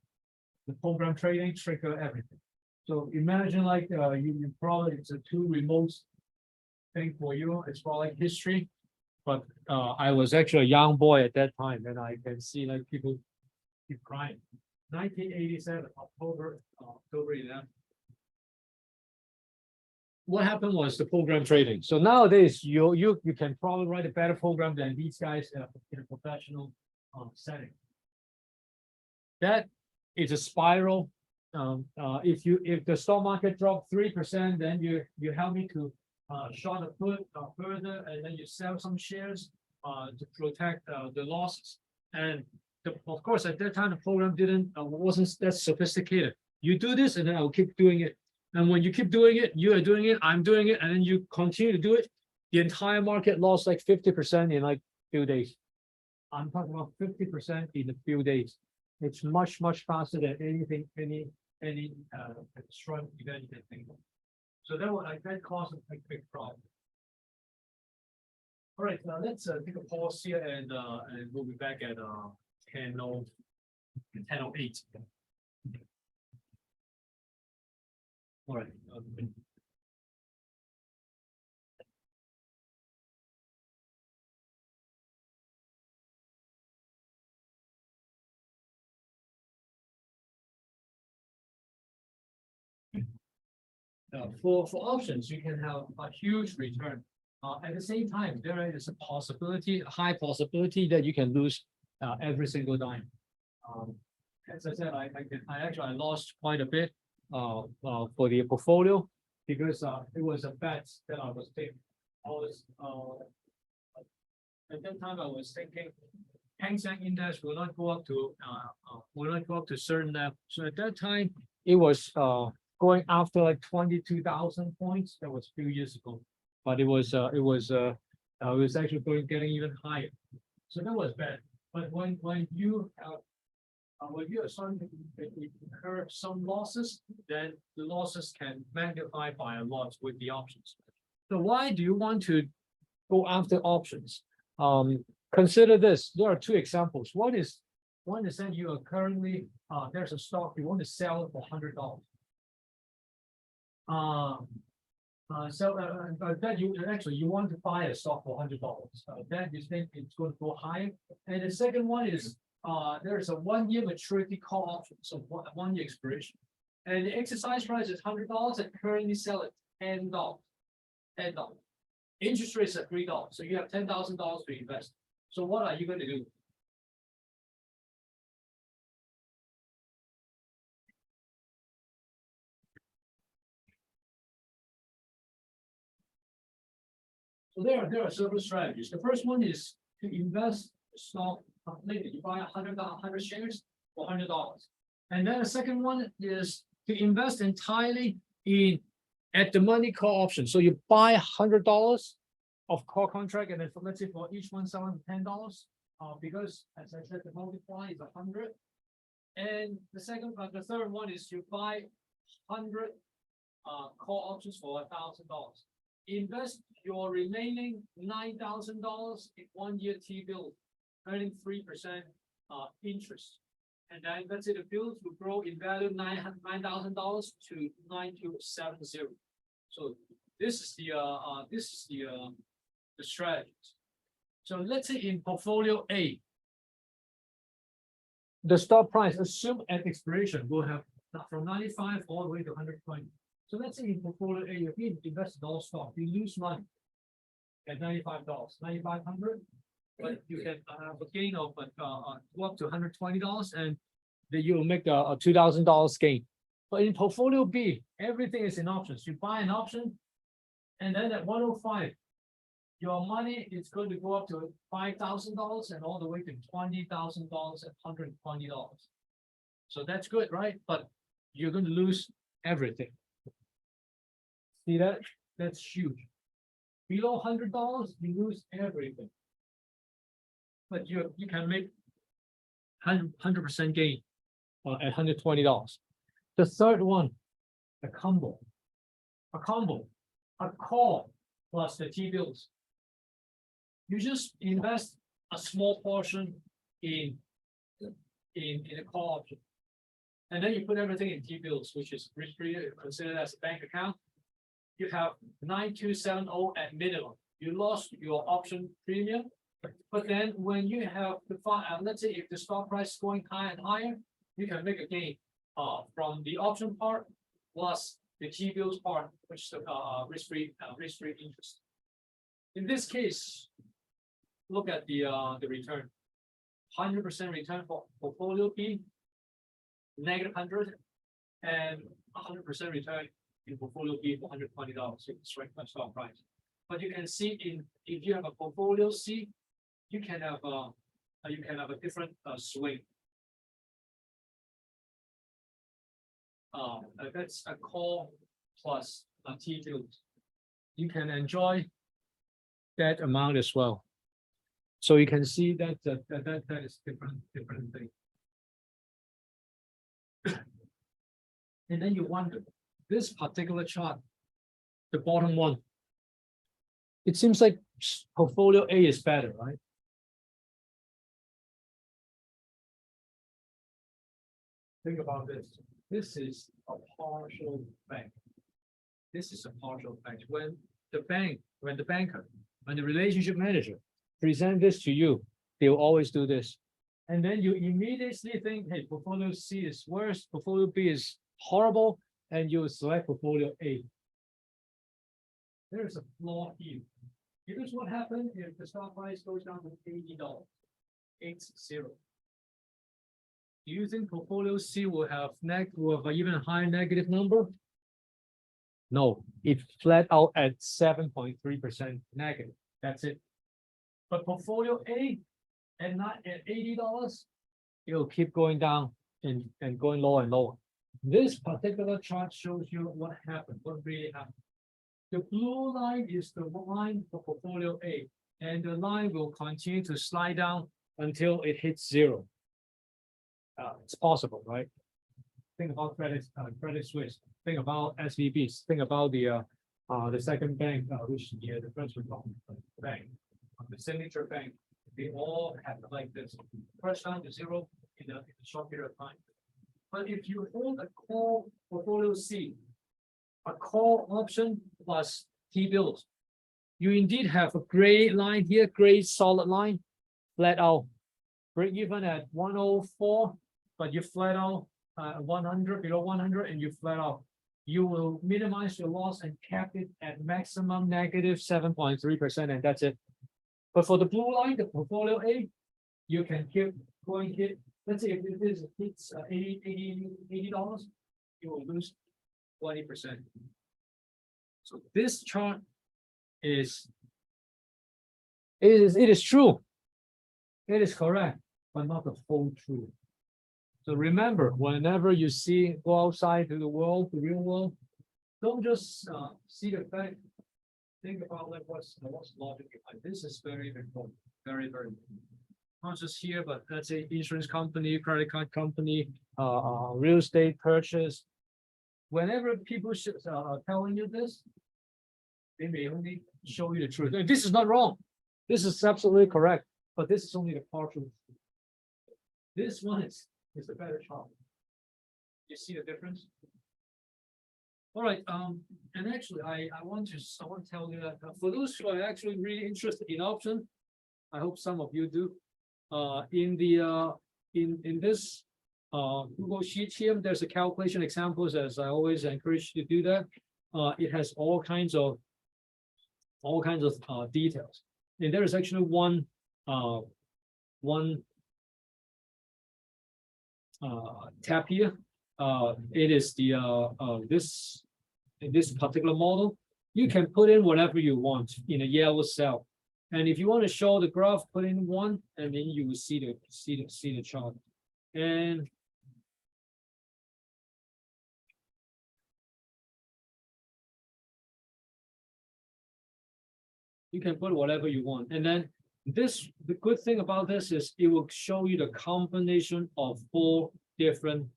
the program trading trigger everything. So imagine like you probably, it's a too remote thing for you. It's probably like history. But I was actually a young boy at that time, and I can see like people keep crying. 1987, October 11. What happened was the program trading. So nowadays, you can probably write a better program than these guys in a professional setting. That is a spiral. If the stock market dropped 3%, then you help me to short a put further, and then you sell some shares to protect the losses. And of course, at that time, the program wasn't that sophisticated. You do this, and then I'll keep doing it. And when you keep doing it, you are doing it, I'm doing it, and then you continue to do it. The entire market lost like 50% in like few days. I'm talking about 50% in a few days. It's much faster than anything, any strong event you can think of. So that caused a big problem. All right, now let's take a pause here, and we'll be back at 10:08. All right. For options, you can have a huge return. At the same time, there is a high possibility that you can lose every single dime. As I said, I lost quite a bit for the portfolio because it was a bet that I was taking. At that time I was thinking Hang Seng Index will not go up to certain level. So at that time it was going after like 22,000 points. That was a few years ago, but it was actually getting even higher. So that was bad. But when you are starting to incur some losses, then the losses can magnify by a lot with the options. So why do you want to go after options? Consider this. There are two examples. One is that you are currently there's a stock you want to sell for $100. That you want to buy a stock for $100. That you think it's going to go higher. And the second one is there's a 1 year maturity call option, so 1 year expiration. And the exercise price is $100 and currently sell it $10. $10. Interest rate is at $3. So you have $10,000 to invest. So what are you going to do? So there are several strategies. The first one is to invest stock completely. You buy 100 shares for $100. And then the second one is to invest entirely in at the money call option. So you buy $100 of call contract, and then let's say for each one selling $10, because as I said, the multiply is 100. And the third one is you buy 100 call options for $1,000. Invest your remaining $9,000 in 1 year T-bill, earning 3% interest. And then let's say the bills will grow in value $9,000 to 9270. So this is the strategies. So let's say in portfolio A, the stock price assumed at expiration will have from 95 all the way to 120. So let's say in portfolio A, if you invest in all stock, you lose money at $95, $9,500, but you can have a gain of go up to $120, and then you will make a $2,000 gain. But in portfolio B, everything is in options. You buy an option, and then at 105, your money is going to go up to $5,000 and all the way to $20,000 at $120. So that's good, right? But you're going to lose everything. See that? That's huge. Below $100, you lose everything. But you can make 100% gain at $120. The third one, a combo. A call plus the T-bills. You just invest a small portion in a call option. And then you put everything in T-bills, which is risk-free, considered as a bank account. You have 9270 at minimum. You lost your option premium, but then when you have the let's say if the stock price is going higher and higher, you can make a gain from the option part plus the T-bills part, which is risk-free interest. In this case, look at the return. 100% return for portfolio B, -100, and 100% return in portfolio B for $120 if it's right by stock price. But you can see if you have a portfolio C, you can have a different swing. That's a call plus a T-bills. You can enjoy that amount as well. So you can see that that is different thing. And then you wonder, this particular chart, the bottom one, it seems like portfolio A is better, right? Think about this. This is a partial bank. This is a partial bank. When the banker, when the relationship manager present this to you, they will always do this. And then you immediately think, hey, portfolio C is worse, portfolio B is horrible, and you select portfolio A. There's a flaw here. Here's what happens if the stock price goes down to $80. 80. Do you think portfolio C will have even higher negative number? No, it flat out at 7.3% negative. That's it. But portfolio A at $80, it'll keep going down and going lower and lower. This particular chart shows you what happened, what really happened. The blue line is the line for portfolio A, and the line will continue to slide down until it hits zero. It's possible, right? Think about Credit Suisse. Think about SVBs. Think about the second bank, which the First Republic Bank, the Signature Bank. They all have like this, first down to zero in a short period of time. But if you hold a call portfolio C, a call option plus T-bills, you indeed have a gray line here, gray solid line, flat out. Break even at 104, but you flat out 100, below 100, and you flat out. You will minimize your loss and cap it at maximum negative 7.3%, and that's it. But for the blue line, the portfolio A, you can keep going hit. Let's say if it hits $80, you will lose 20%. So this chart is it is true. It is correct, but not the whole truth. So remember, whenever you go outside to the world, the real world, don't just see the fact. Think about like what's logic behind this. Is very important, very important. Not just here, but let's say insurance company, credit card company, real estate purchase. Whenever people are telling you this, they may only show you the truth. And this is not wrong. This is absolutely correct. But this is only the partial. This one is the better chart. You see the difference? All right. And actually, I want to tell you that for those who are actually really interested in option, I hope some of you do. In this Google Sheet here, there's a calculation examples, as I always encourage you to do that. It has all kinds of details, and there is actually one tab here. It is this particular model. You can put in whatever you want in a yellow cell, and if you want to show the graph, put in 1, and then you will see the chart. And you can put whatever you want, and then the good thing about this is it will show you the combination of 4 different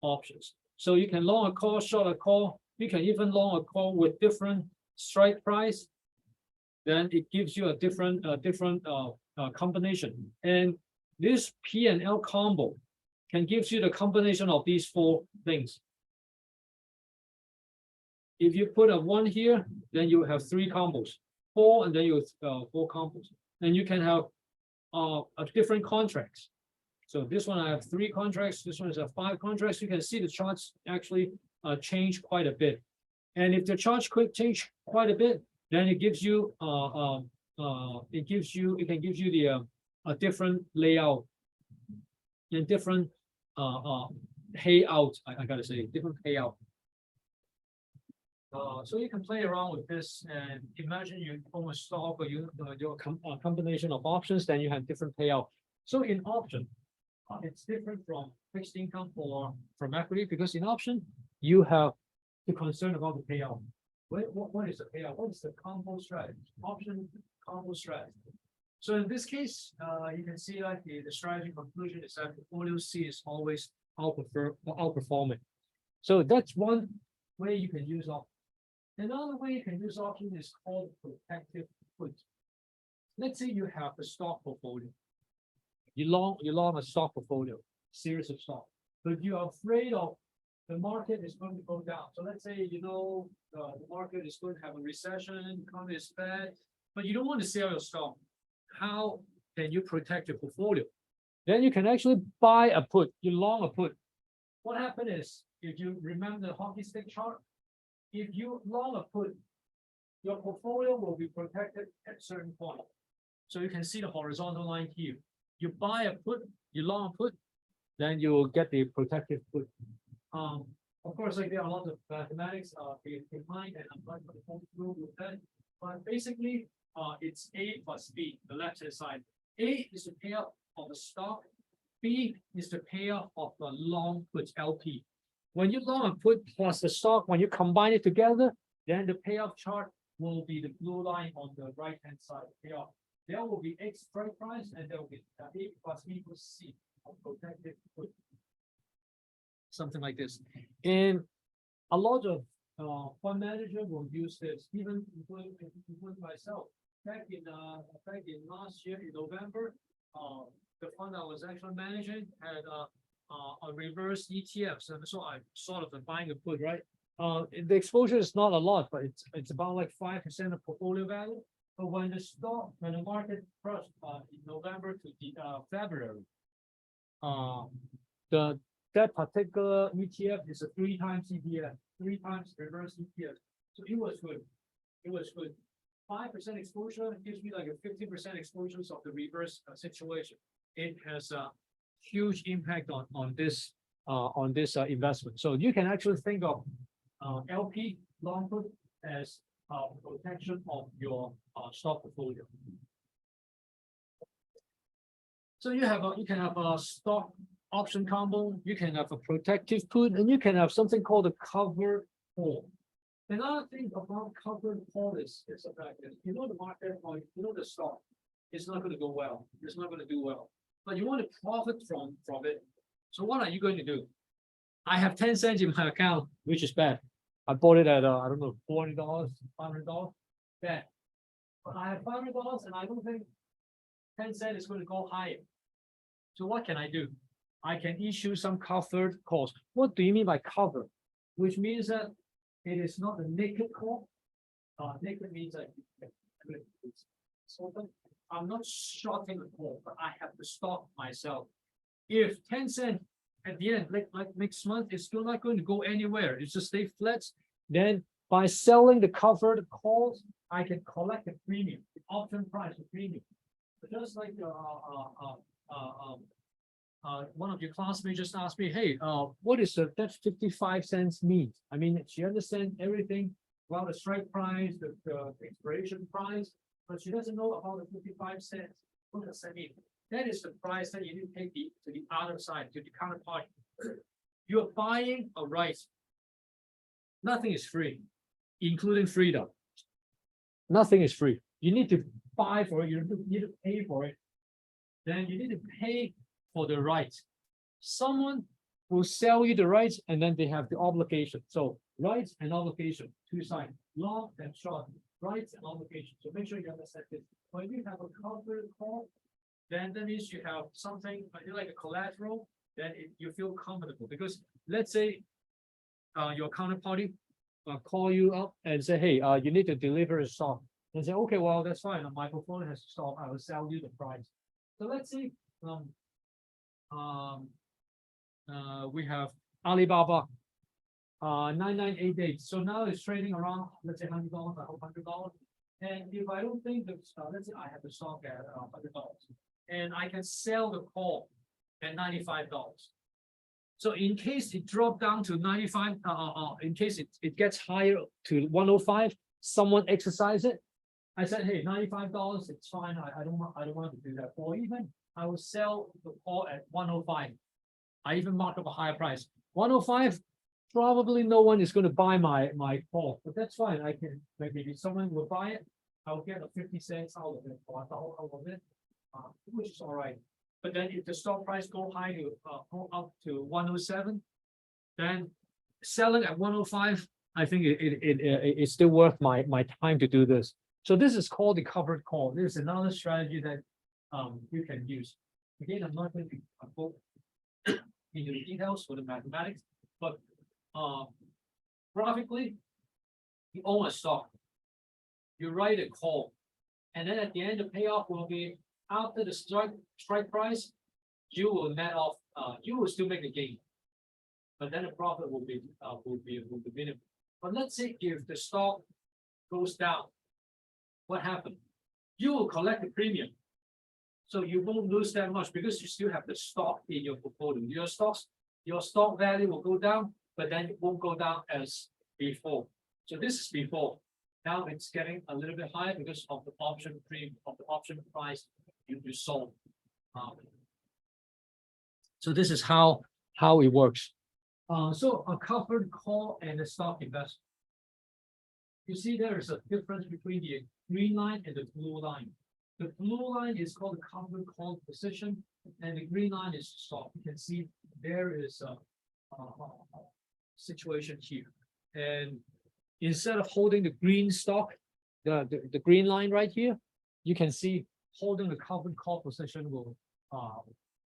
options. So you can long a call, short a call. You can even long a call with different strike price. Then it gives you a different combination. And this P and L combo can give you the combination of these 4 things. If you put a 1 here, then you have 3 combos, 4, and then you have 4 combos. And you can have different contracts. So this one I have 3 contracts. This one is 5 contracts. You can see the charts actually change quite a bit. And if the charts change quite a bit, then it gives you it can give you the a different layout and different payout. I gotta say different payout. So you can play around with this and imagine you own a stock or you your combination of options, then you have different payout. So in option, it's different from fixed income or from equity, because in option you have the concern about the payout. What is the payout? What is the combo strategy? Option combo strategy. So in this case, you can see like the strategy conclusion is that portfolio C is always outperforming. So that's one way you can use option. Another way you can use option is called protective put. Let's say you have a stock portfolio. You long a stock portfolio, series of stocks, but you are afraid of the market is going to go down. So let's say the market is going to have a recession, economy is bad, but you don't want to sell your stock. How can you protect your portfolio? Then you can actually buy a put. You long a put. What happened is, if you remember the hockey stick chart, if you long a put, your portfolio will be protected at a certain point. So you can see the horizontal line here. You buy a put, you long a put, then you will get the protective put. Of course, like there are a lot of mathematics behind, and I'm not going to go through with that. But basically, it's A plus B, the left-hand side. A is the payout of the stock. B is the payout of the long put LP. When you long a put plus the stock, when you combine it together, then the payoff chart will be the blue line on the right-hand side. Payoff. there will be X strike price and there will be A plus B plus C of protected put. Something like this. And a lot of fund manager will use this, even including myself. Back in last year in November, the fund I was actually managing had a reverse ETF, so I sort of buying a put, right? The exposure is not a lot, but it's about like 5% of portfolio value. But when the market crashed in November to February, that particular ETF is a 3 times ETF, 3 times reverse ETF. So it was good. It was good. 5% exposure gives me like a 50% exposure of the reverse situation. It has a huge impact on this investment. So you can actually think of LP long put as protection of your stock portfolio. So you can have a stock option combo, you can have a protective put, and you can have something called a covered call. Another thing about covered call is the fact that you know the market or you know the stock, it's not going to go well, it's not going to do well, but you want to profit from it. So what are you going to do? I have 10 cents in my account, which is bad. I bought it at I don't know, $40, $500, bad. But I have $500 and I don't think 10 cents is going to go higher. So what can I do? I can issue some covered calls. What do you mean by cover? Which means that it is not a naked call. Naked means that I'm not shorting the call, but I have to stop myself. If 10 cents at the end, like next month, it's still not going to go anywhere. It's just stay flat. Then by selling the covered calls, I can collect a premium, the option price, the premium. But just like one of your classmates just asked me, hey, what is that 55 cents mean? I mean, she understands everything about the strike price, the expiration price, but she doesn't know about the 55 cents. What does that mean? That is the price that you need to take to the other side, to the counterparty. You're buying a right. Nothing is free, including freedom. Nothing is free. You need to buy for it, you need to pay for it. Then you need to pay for the rights. Someone will sell you the rights and then they have the obligation. So rights and obligation, two sides, long and short, rights and obligation. So make sure you understand this. When you have a covered call, then that means you have something like a collateral, then you feel comfortable. Because let's say your counterparty call you up and say, hey, you need to deliver a stock. And say, okay, well, that's fine. My portfolio has stock. I will sell you the price. So let's say we have Alibaba 9988. So now it's trading around, let's say $100, I hope $100. And if I don't think that, let's say I have the stock at $100, and I can sell the call at $95. So in case it dropped down to 95, in case it gets higher to 105, someone exercise it. I said, hey, $95, it's fine. I don't want to do that. Or even I will sell the call at 105. I even mark up a higher price. 105, probably no one is going to buy my call, but that's fine. I can, maybe someone will buy it. I'll get a 50 cents out of it, or out of it, which is all right. But then if the stock price go high to go up to 107, then selling at 105, I think it's still worth my time to do this. So this is called the covered call. This is another strategy that you can use. Again, I'm not going to go into the details for the mathematics, but graphically, you own a stock, you write a call, and then at the end, the payoff will be after the strike price, you will net off. You will still make a gain, but then the profit will be minimum. But let's say if the stock goes down, what happened? You will collect the premium. So you won't lose that much because you still have the stock in your portfolio. Your stock value will go down, but then it won't go down as before. So this is before. Now it's getting a little bit higher because of the option premium, of the option price you sold. So this is how it works. So a covered call and a stock investment. You see there is a difference between the green line and the blue line. The blue line is called the common call position, and the green line is stop. You can see there is a situation here. And instead of holding the green stock, the green line right here, you can see holding the common call position will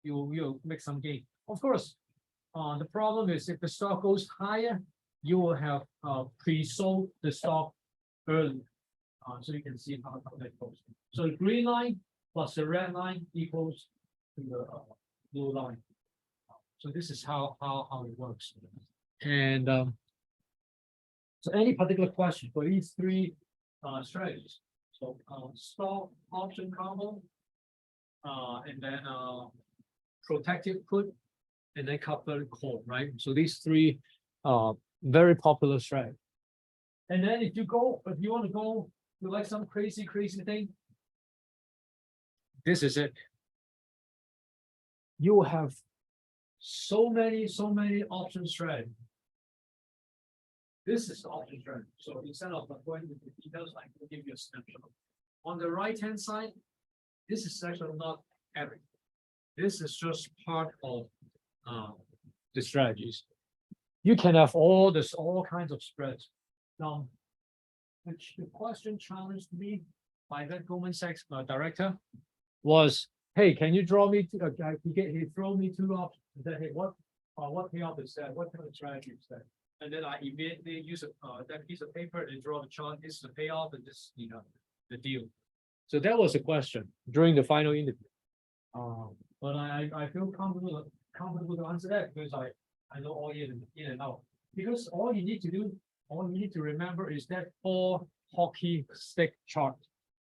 you'll make some gain. Of course, the problem is if the stock goes higher, you will have pre-sold the stock early. So you can see how that goes. So the green line plus the red line equals to the blue line. So this is how it works. And so any particular question for these three strategies? So stock option combo, and then protective put, and then coupler call, right? So these three very popular strategies. And then if you want to go to like some crazy thing, this is it. You will have so many option strategies. This is the option strategy. So instead of going into the details, I will give you a snapshot. On the right-hand side, this is actually not everything. This is just part of the strategies. You can have all kinds of spreads. Now, the question challenged me by that Goldman Sachs director was, hey, can you draw me? He throw me two options. I said, hey, what payoff is that? What kind of strategy is that? And then I immediately use that piece of paper and draw the chart. This is the payoff, and this, the deal. So that was the question during the final interview. But I feel comfortable to answer that because I know all in and out. Because all you need to remember is that 4 hockey stick chart.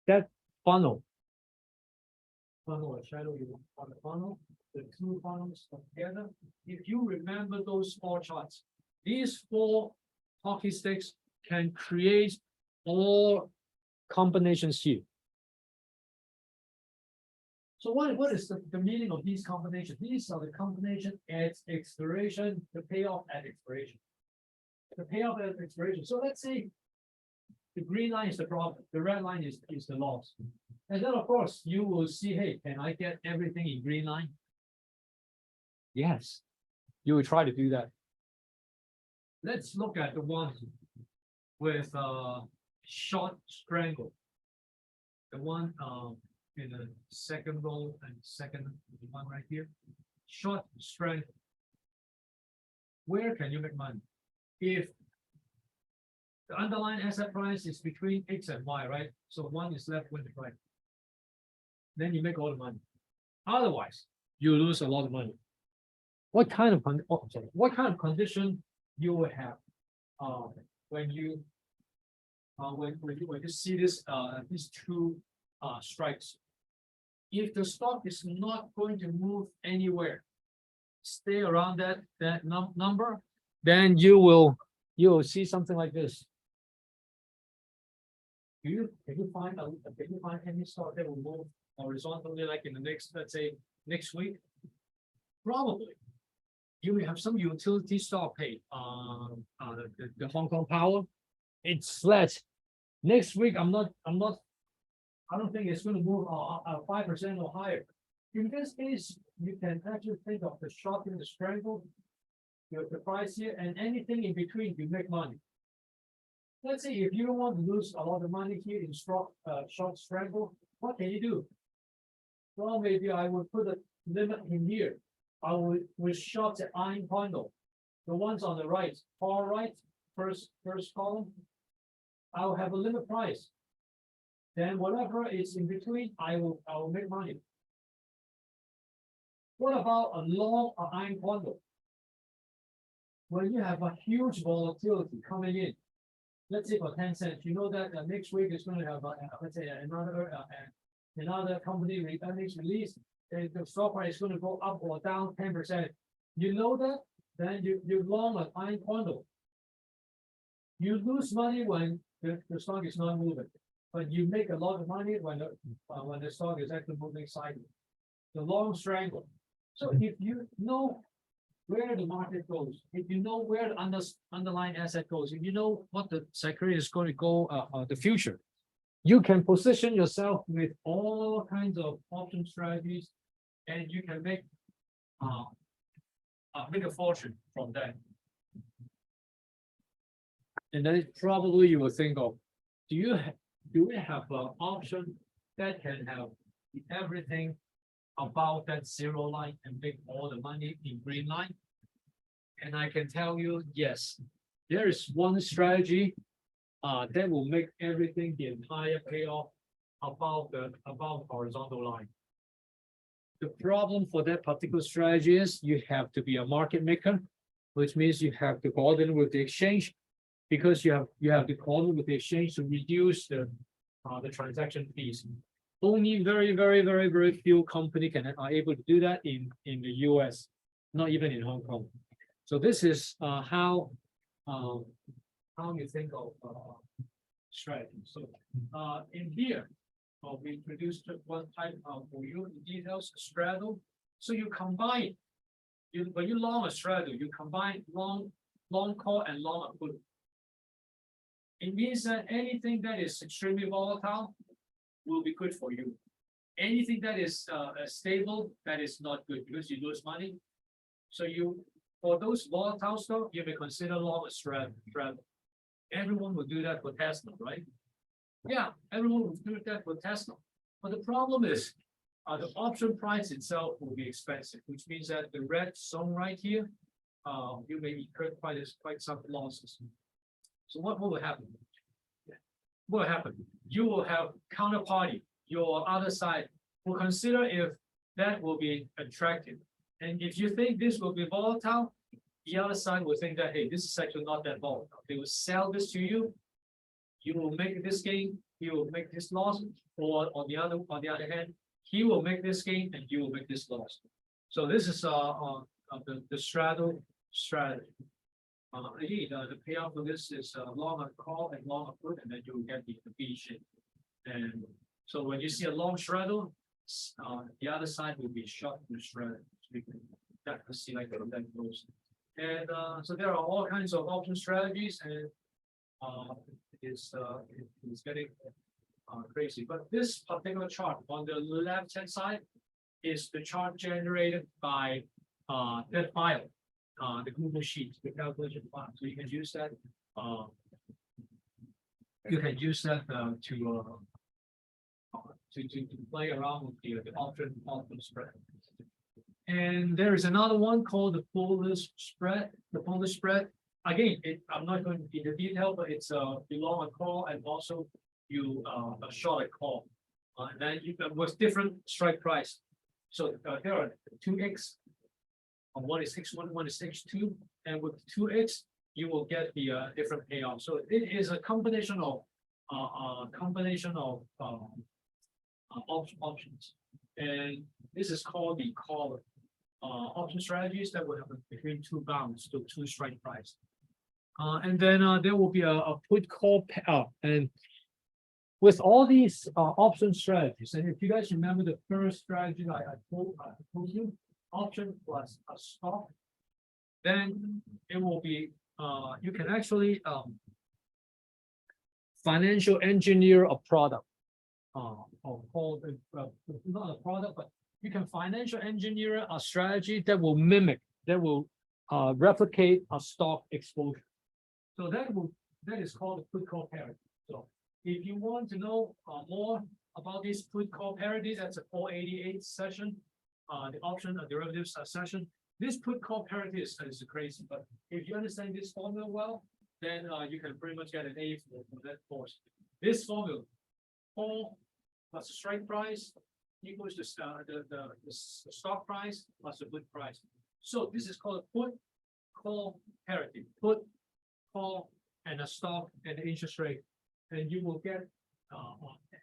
That funnel. A shadow on the funnel, the two funnels together. If you remember those 4 charts, these 4 hockey sticks can create all combinations here. So what is the meaning of these combinations? These are the combination at expiration, the payoff at expiration. The payoff at expiration. So let's say the green line is the profit, the red line is the loss. And then of course you will see, hey, can I get everything in green line? Yes, you will try to do that. Let's look at the one with short strangle. The one in the second row and second one right here. Short strangle. Where can you make money? If the underlying asset price is between X and Y, right? So one is left, one is right. Then you make all the money. Otherwise, you lose a lot of money. What kind of condition you will have when you see this these two strikes? If the stock is not going to move anywhere, stay around that number, then you will see something like this. Can you find any stock that will move horizontally like in the next, let's say, next week? Probably. You may have some utility stock paid the Hong Kong Power. It's flat. Next week, I don't think it's going to move 5% or higher. In this case, you can actually think of the short and the strangle, the price here, and anything in between, you make money. Let's say if you don't want to lose a lot of money here in short strangle, what can you do? Well, maybe I would put a limit in here. I would short the iron bundle, the ones on the right, far right, first column. I will have a limit price. Then whatever is in between, I will make money. What about a long iron bundle? When you have a huge volatility coming in, let's say for 10 cents, you know that next week is going to have let's say another company earnings release. The stock price is going to go up or down 10%. You know that, then you long an iron bundle. You lose money when the stock is not moving, but you make a lot of money when the stock is actually moving sideways. The long strangle. So if you know where the market goes, if you know where the underlying asset goes, if you know what the security is going to go, the future, You can position yourself with all kinds of option strategies, and you can make a fortune from that. And then probably you will think of, do we have an option that can have everything about that zero line and make all the money in green line? And I can tell you, yes, there is one strategy that will make everything, the entire payoff above horizontal line. The problem for that particular strategy is you have to be a market maker, which means you have to coordinate with the exchange, because you have to coordinate with the exchange to reduce the transaction fees. Only very few companies are able to do that in the US, not even in Hong Kong. So this is how you think of strategy. So in here, we introduced one type for you in details, straddle. So you combine, when you long a straddle, you combine long call and long put. It means that anything that is extremely volatile will be good for you. Anything that is stable, that is not good because you lose money. So for those volatile stuff, you may consider long a straddle. Everyone will do that for Tesla, right? Yeah, everyone will do that for Tesla. But the problem is the option price itself will be expensive, which means that the red zone right here, you may incur quite some losses. So what will happen? What will happen? You will have counterparty. Your other side will consider if that will be attractive. And if you think this will be volatile, the other side will think that, hey, this is actually not that volatile. They will sell this to you. You will make this gain. You will make this loss. Or on the other hand, he will make this gain and you will make this loss. So this is the straddle strategy. The payoff for this is long call and long put, and then you will get the V shape. And so when you see a long straddle, the other side will be short to straddle. So you can definitely see like that goes. And so there are all kinds of option strategies, and it's getting crazy. But this particular chart on the left-hand side is the chart generated by that file. The Google Sheet, the calculation file. So you can use that. You can use that to play around with the option spread. And there is another one called the polar spread. The polar spread. Again, I'm not going into detail, but it's you long a call and also you a short a call. And then you with different strike price. So there are 2x. One is X1, one is X2, and with 2x, you will get the different payoff. So it is a combination of options, and this is called the call option strategies that will have between two bounds to two strike price. And then there will be a put call payout, and with all these option strategies, and if you guys remember the first strategy I told you. Option plus a stop, then it will be you can actually financial engineer a product or called not a product, but you can financial engineer a strategy that will replicate a stock exposure. So that is called a put call parity. So if you want to know more about this put call parity, that's a 488 session. The option derivatives session. This put call parity is crazy, but if you understand this formula well, then you can pretty much get an A for that course. This formula, call plus the strike price equals the stock price plus the put price. So this is called a put call parity. Put, call, and a stock and the interest rate, and you will get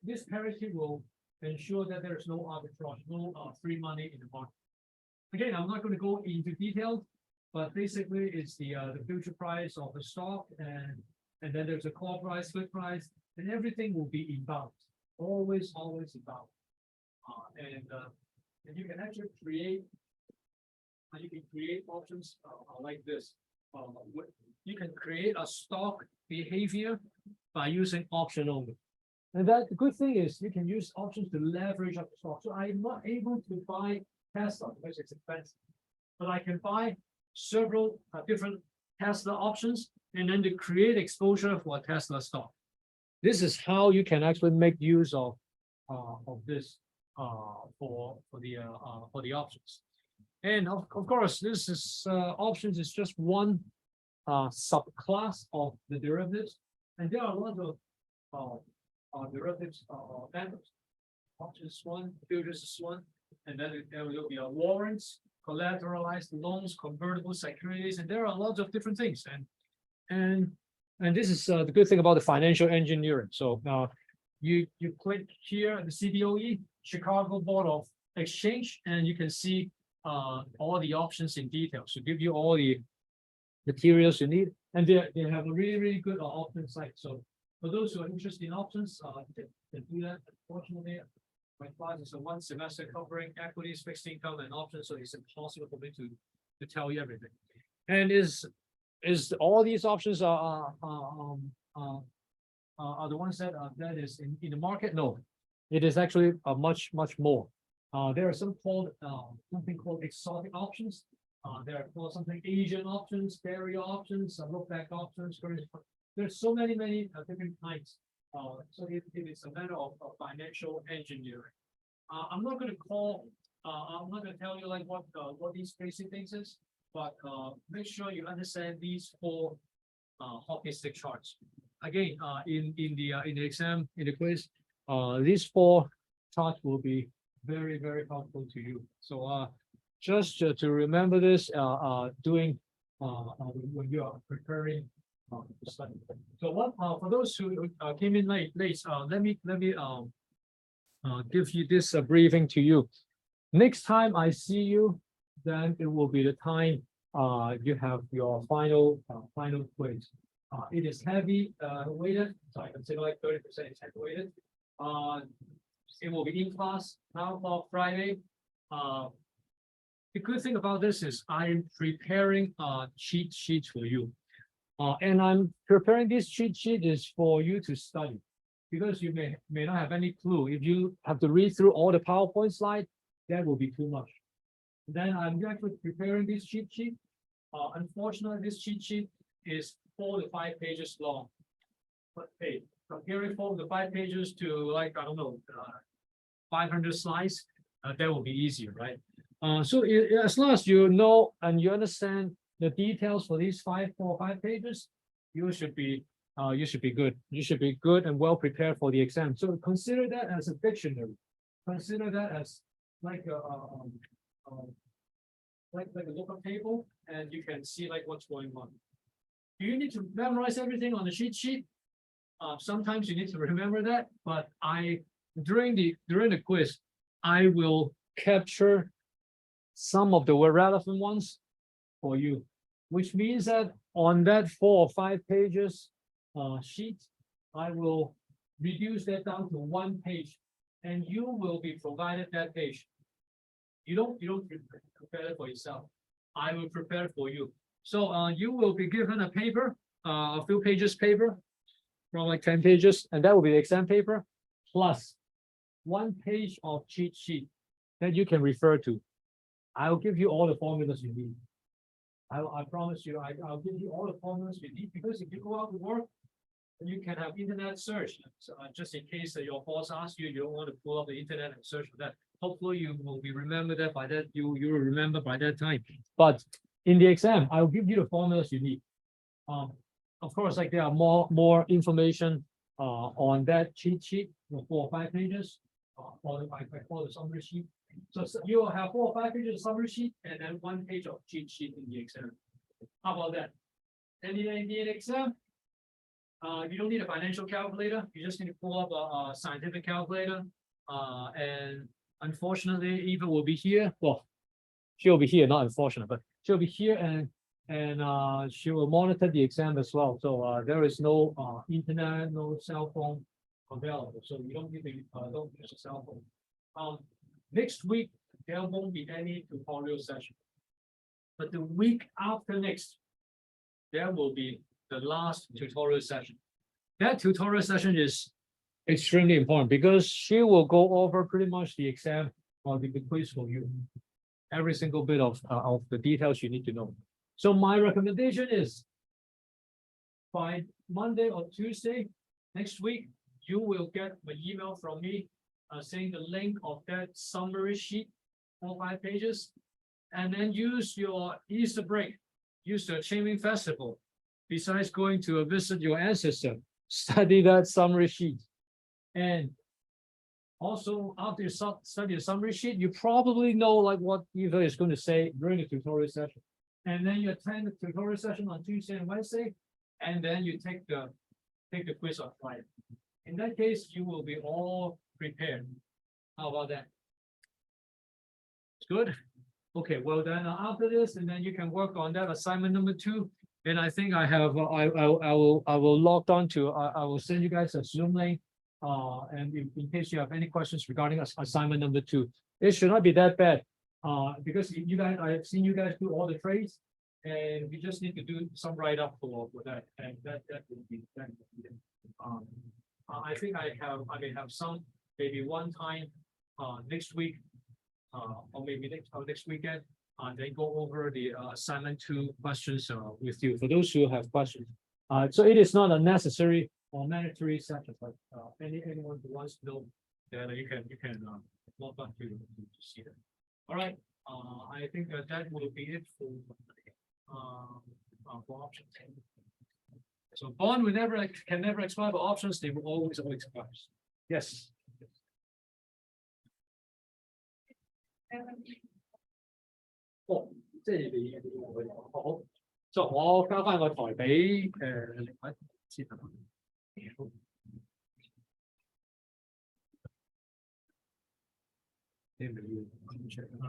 this parity will ensure that there is no arbitrage, no free money in the market. Again, I'm not going to go into detail, but basically it's the future price of the stock, and then there's a call price, put price, and everything will be in bounds, always in bounds. And you can actually create options like this. You can create a stock behavior by using option only. And that the good thing is you can use options to leverage up the stock. So I'm not able to buy Tesla because it's expensive, but I can buy several different Tesla options and then to create exposure for a Tesla stock. This is how you can actually make use of this for the options. And of course, this is options is just one subclass of the derivatives, and there are a lot of derivatives methods. Options is one, futures is one, and then there will be warrants, collateralized loans, convertible securities, and there are lots of different things. And this is the good thing about the financial engineering. So you click here the CBOE, Chicago Board of Exchange, and you can see all the options in detail. So give you all the materials you need, and they have a really good option site. So for those who are interested in options, they can do that. Unfortunately, my class is a one semester covering equities, fixed income, and options, so it's impossible for me to tell you everything. And is all these options are the ones that is in the market? No, it is actually much more. There are something called exotic options. There are called something Asian options, barrier options, look back options. There's so many different kinds. So it is a matter of financial engineering. I'm not going to tell you like what these basic things is, but make sure you understand these four hockey stick charts. Again, in the exam, in the quiz, these four charts will be very helpful to you. So just to remember this when you are preparing to study. So for those who came in late, let me give you this briefing to you. Next time I see you, then it will be the time you have your final quiz. It is heavy weighted, so I consider like 30% is heavy weighted. It will be in class 9 o'clock Friday. The good thing about this is I'm preparing cheat sheets for you. And I'm preparing this cheat sheet is for you to study, because you may not have any clue. If you have to read through all the PowerPoint slides, that will be too much. Then I'm actually preparing this cheat sheet. Unfortunately, this cheat sheet is 4 to 5 pages long. But hey, comparing 4 to 5 pages to like, I don't know, 500 slides, that will be easier, right? So as long as you know and you understand the details for these 4 or 5 pages, you should be good. You should be good and well prepared for the exam. So consider that as a dictionary. Consider that as like a lookup table, and you can see like what's going on. Do you need to memorize everything on the cheat sheet? Sometimes you need to remember that, but during the quiz, I will capture some of the relevant ones for you, which means that on that 4 or 5 pages sheet, I will reduce that down to 1 page, and you will be provided that page. You don't prepare it for yourself. I will prepare for you. So you will be given a paper, a few pages paper, from like 10 pages, and that will be the exam paper, plus 1 page of cheat sheet that you can refer to. I'll give you all the formulas you need. I promise you, I'll give you all the formulas you need, because if you go out to work, you can have internet search. So, just in case that your boss asks you, you don't want to pull up the internet and search for that. Hopefully you will be remembered that by that, you will remember by that time. But in the exam, I'll give you the formulas you need. Of course, like there are more information on that cheat sheet, 4 or 5 pages, for the summary sheet. So you will have 4 or 5 pages of summary sheet and then 1 page of cheat sheet in the exam. How about that? And in the exam, you don't need a financial calculator. You just need to pull up a scientific calculator. And unfortunately, Eva will be here. Well, she'll be here, not unfortunate, but she'll be here, and she will monitor the exam as well. So there is no internet, no cell phone available. So you don't need to don't use a cell phone. Next week there won't be any tutorial session, but the week after next, there will be the last tutorial session. That tutorial session is extremely important because she will go over pretty much the exam or the quiz for you. Every single bit of the details you need to know. So my recommendation is by Monday or Tuesday next week, you will get an email from me saying the link of that summary sheet, 4 or 5 pages, and then use your Easter break, use the Qingming Festival. Besides going to visit your ancestor, study that summary sheet. And also, after you study the summary sheet, you probably know like what Eva is going to say during the tutorial session. And then you attend the tutorial session on Tuesday and Wednesday, and then you take the quiz on Friday. In that case, you will be all prepared. How about that? It's good. Okay, well then after this, and then you can work on that assignment number 2. And I think I have I will log on to I will send you guys a Zoom link. And in case you have any questions regarding assignment number 2, it should not be that bad. Because you guys, I have seen you guys do all the trades, and we just need to do some write up for that, and that will be that. I think I may have some maybe one time next week, or maybe next weekend. They go over the assignment 2 questions with you for those who have questions. So it is not a necessary or mandatory session, but anyone who wants to know, then you can log on to see that. All right. I think that will be it for options. So bond can never expire, but options they will always expire. Yes. 哦，即係你好，就我交翻個台俾另外先係嘛？你咪要咁長啊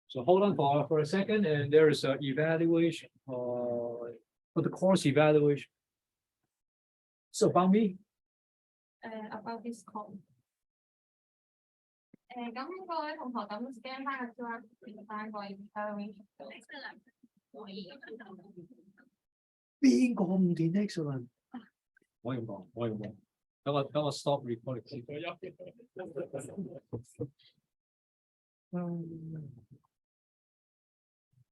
？So hold on for a second, and there is an evaluation for the course evaluation. So about me? About this call. 咁各位同學咁 scan 翻個 QR code 翻個 evaluation。邊個唔掂 excellent？我用講，等我 stop recording 先。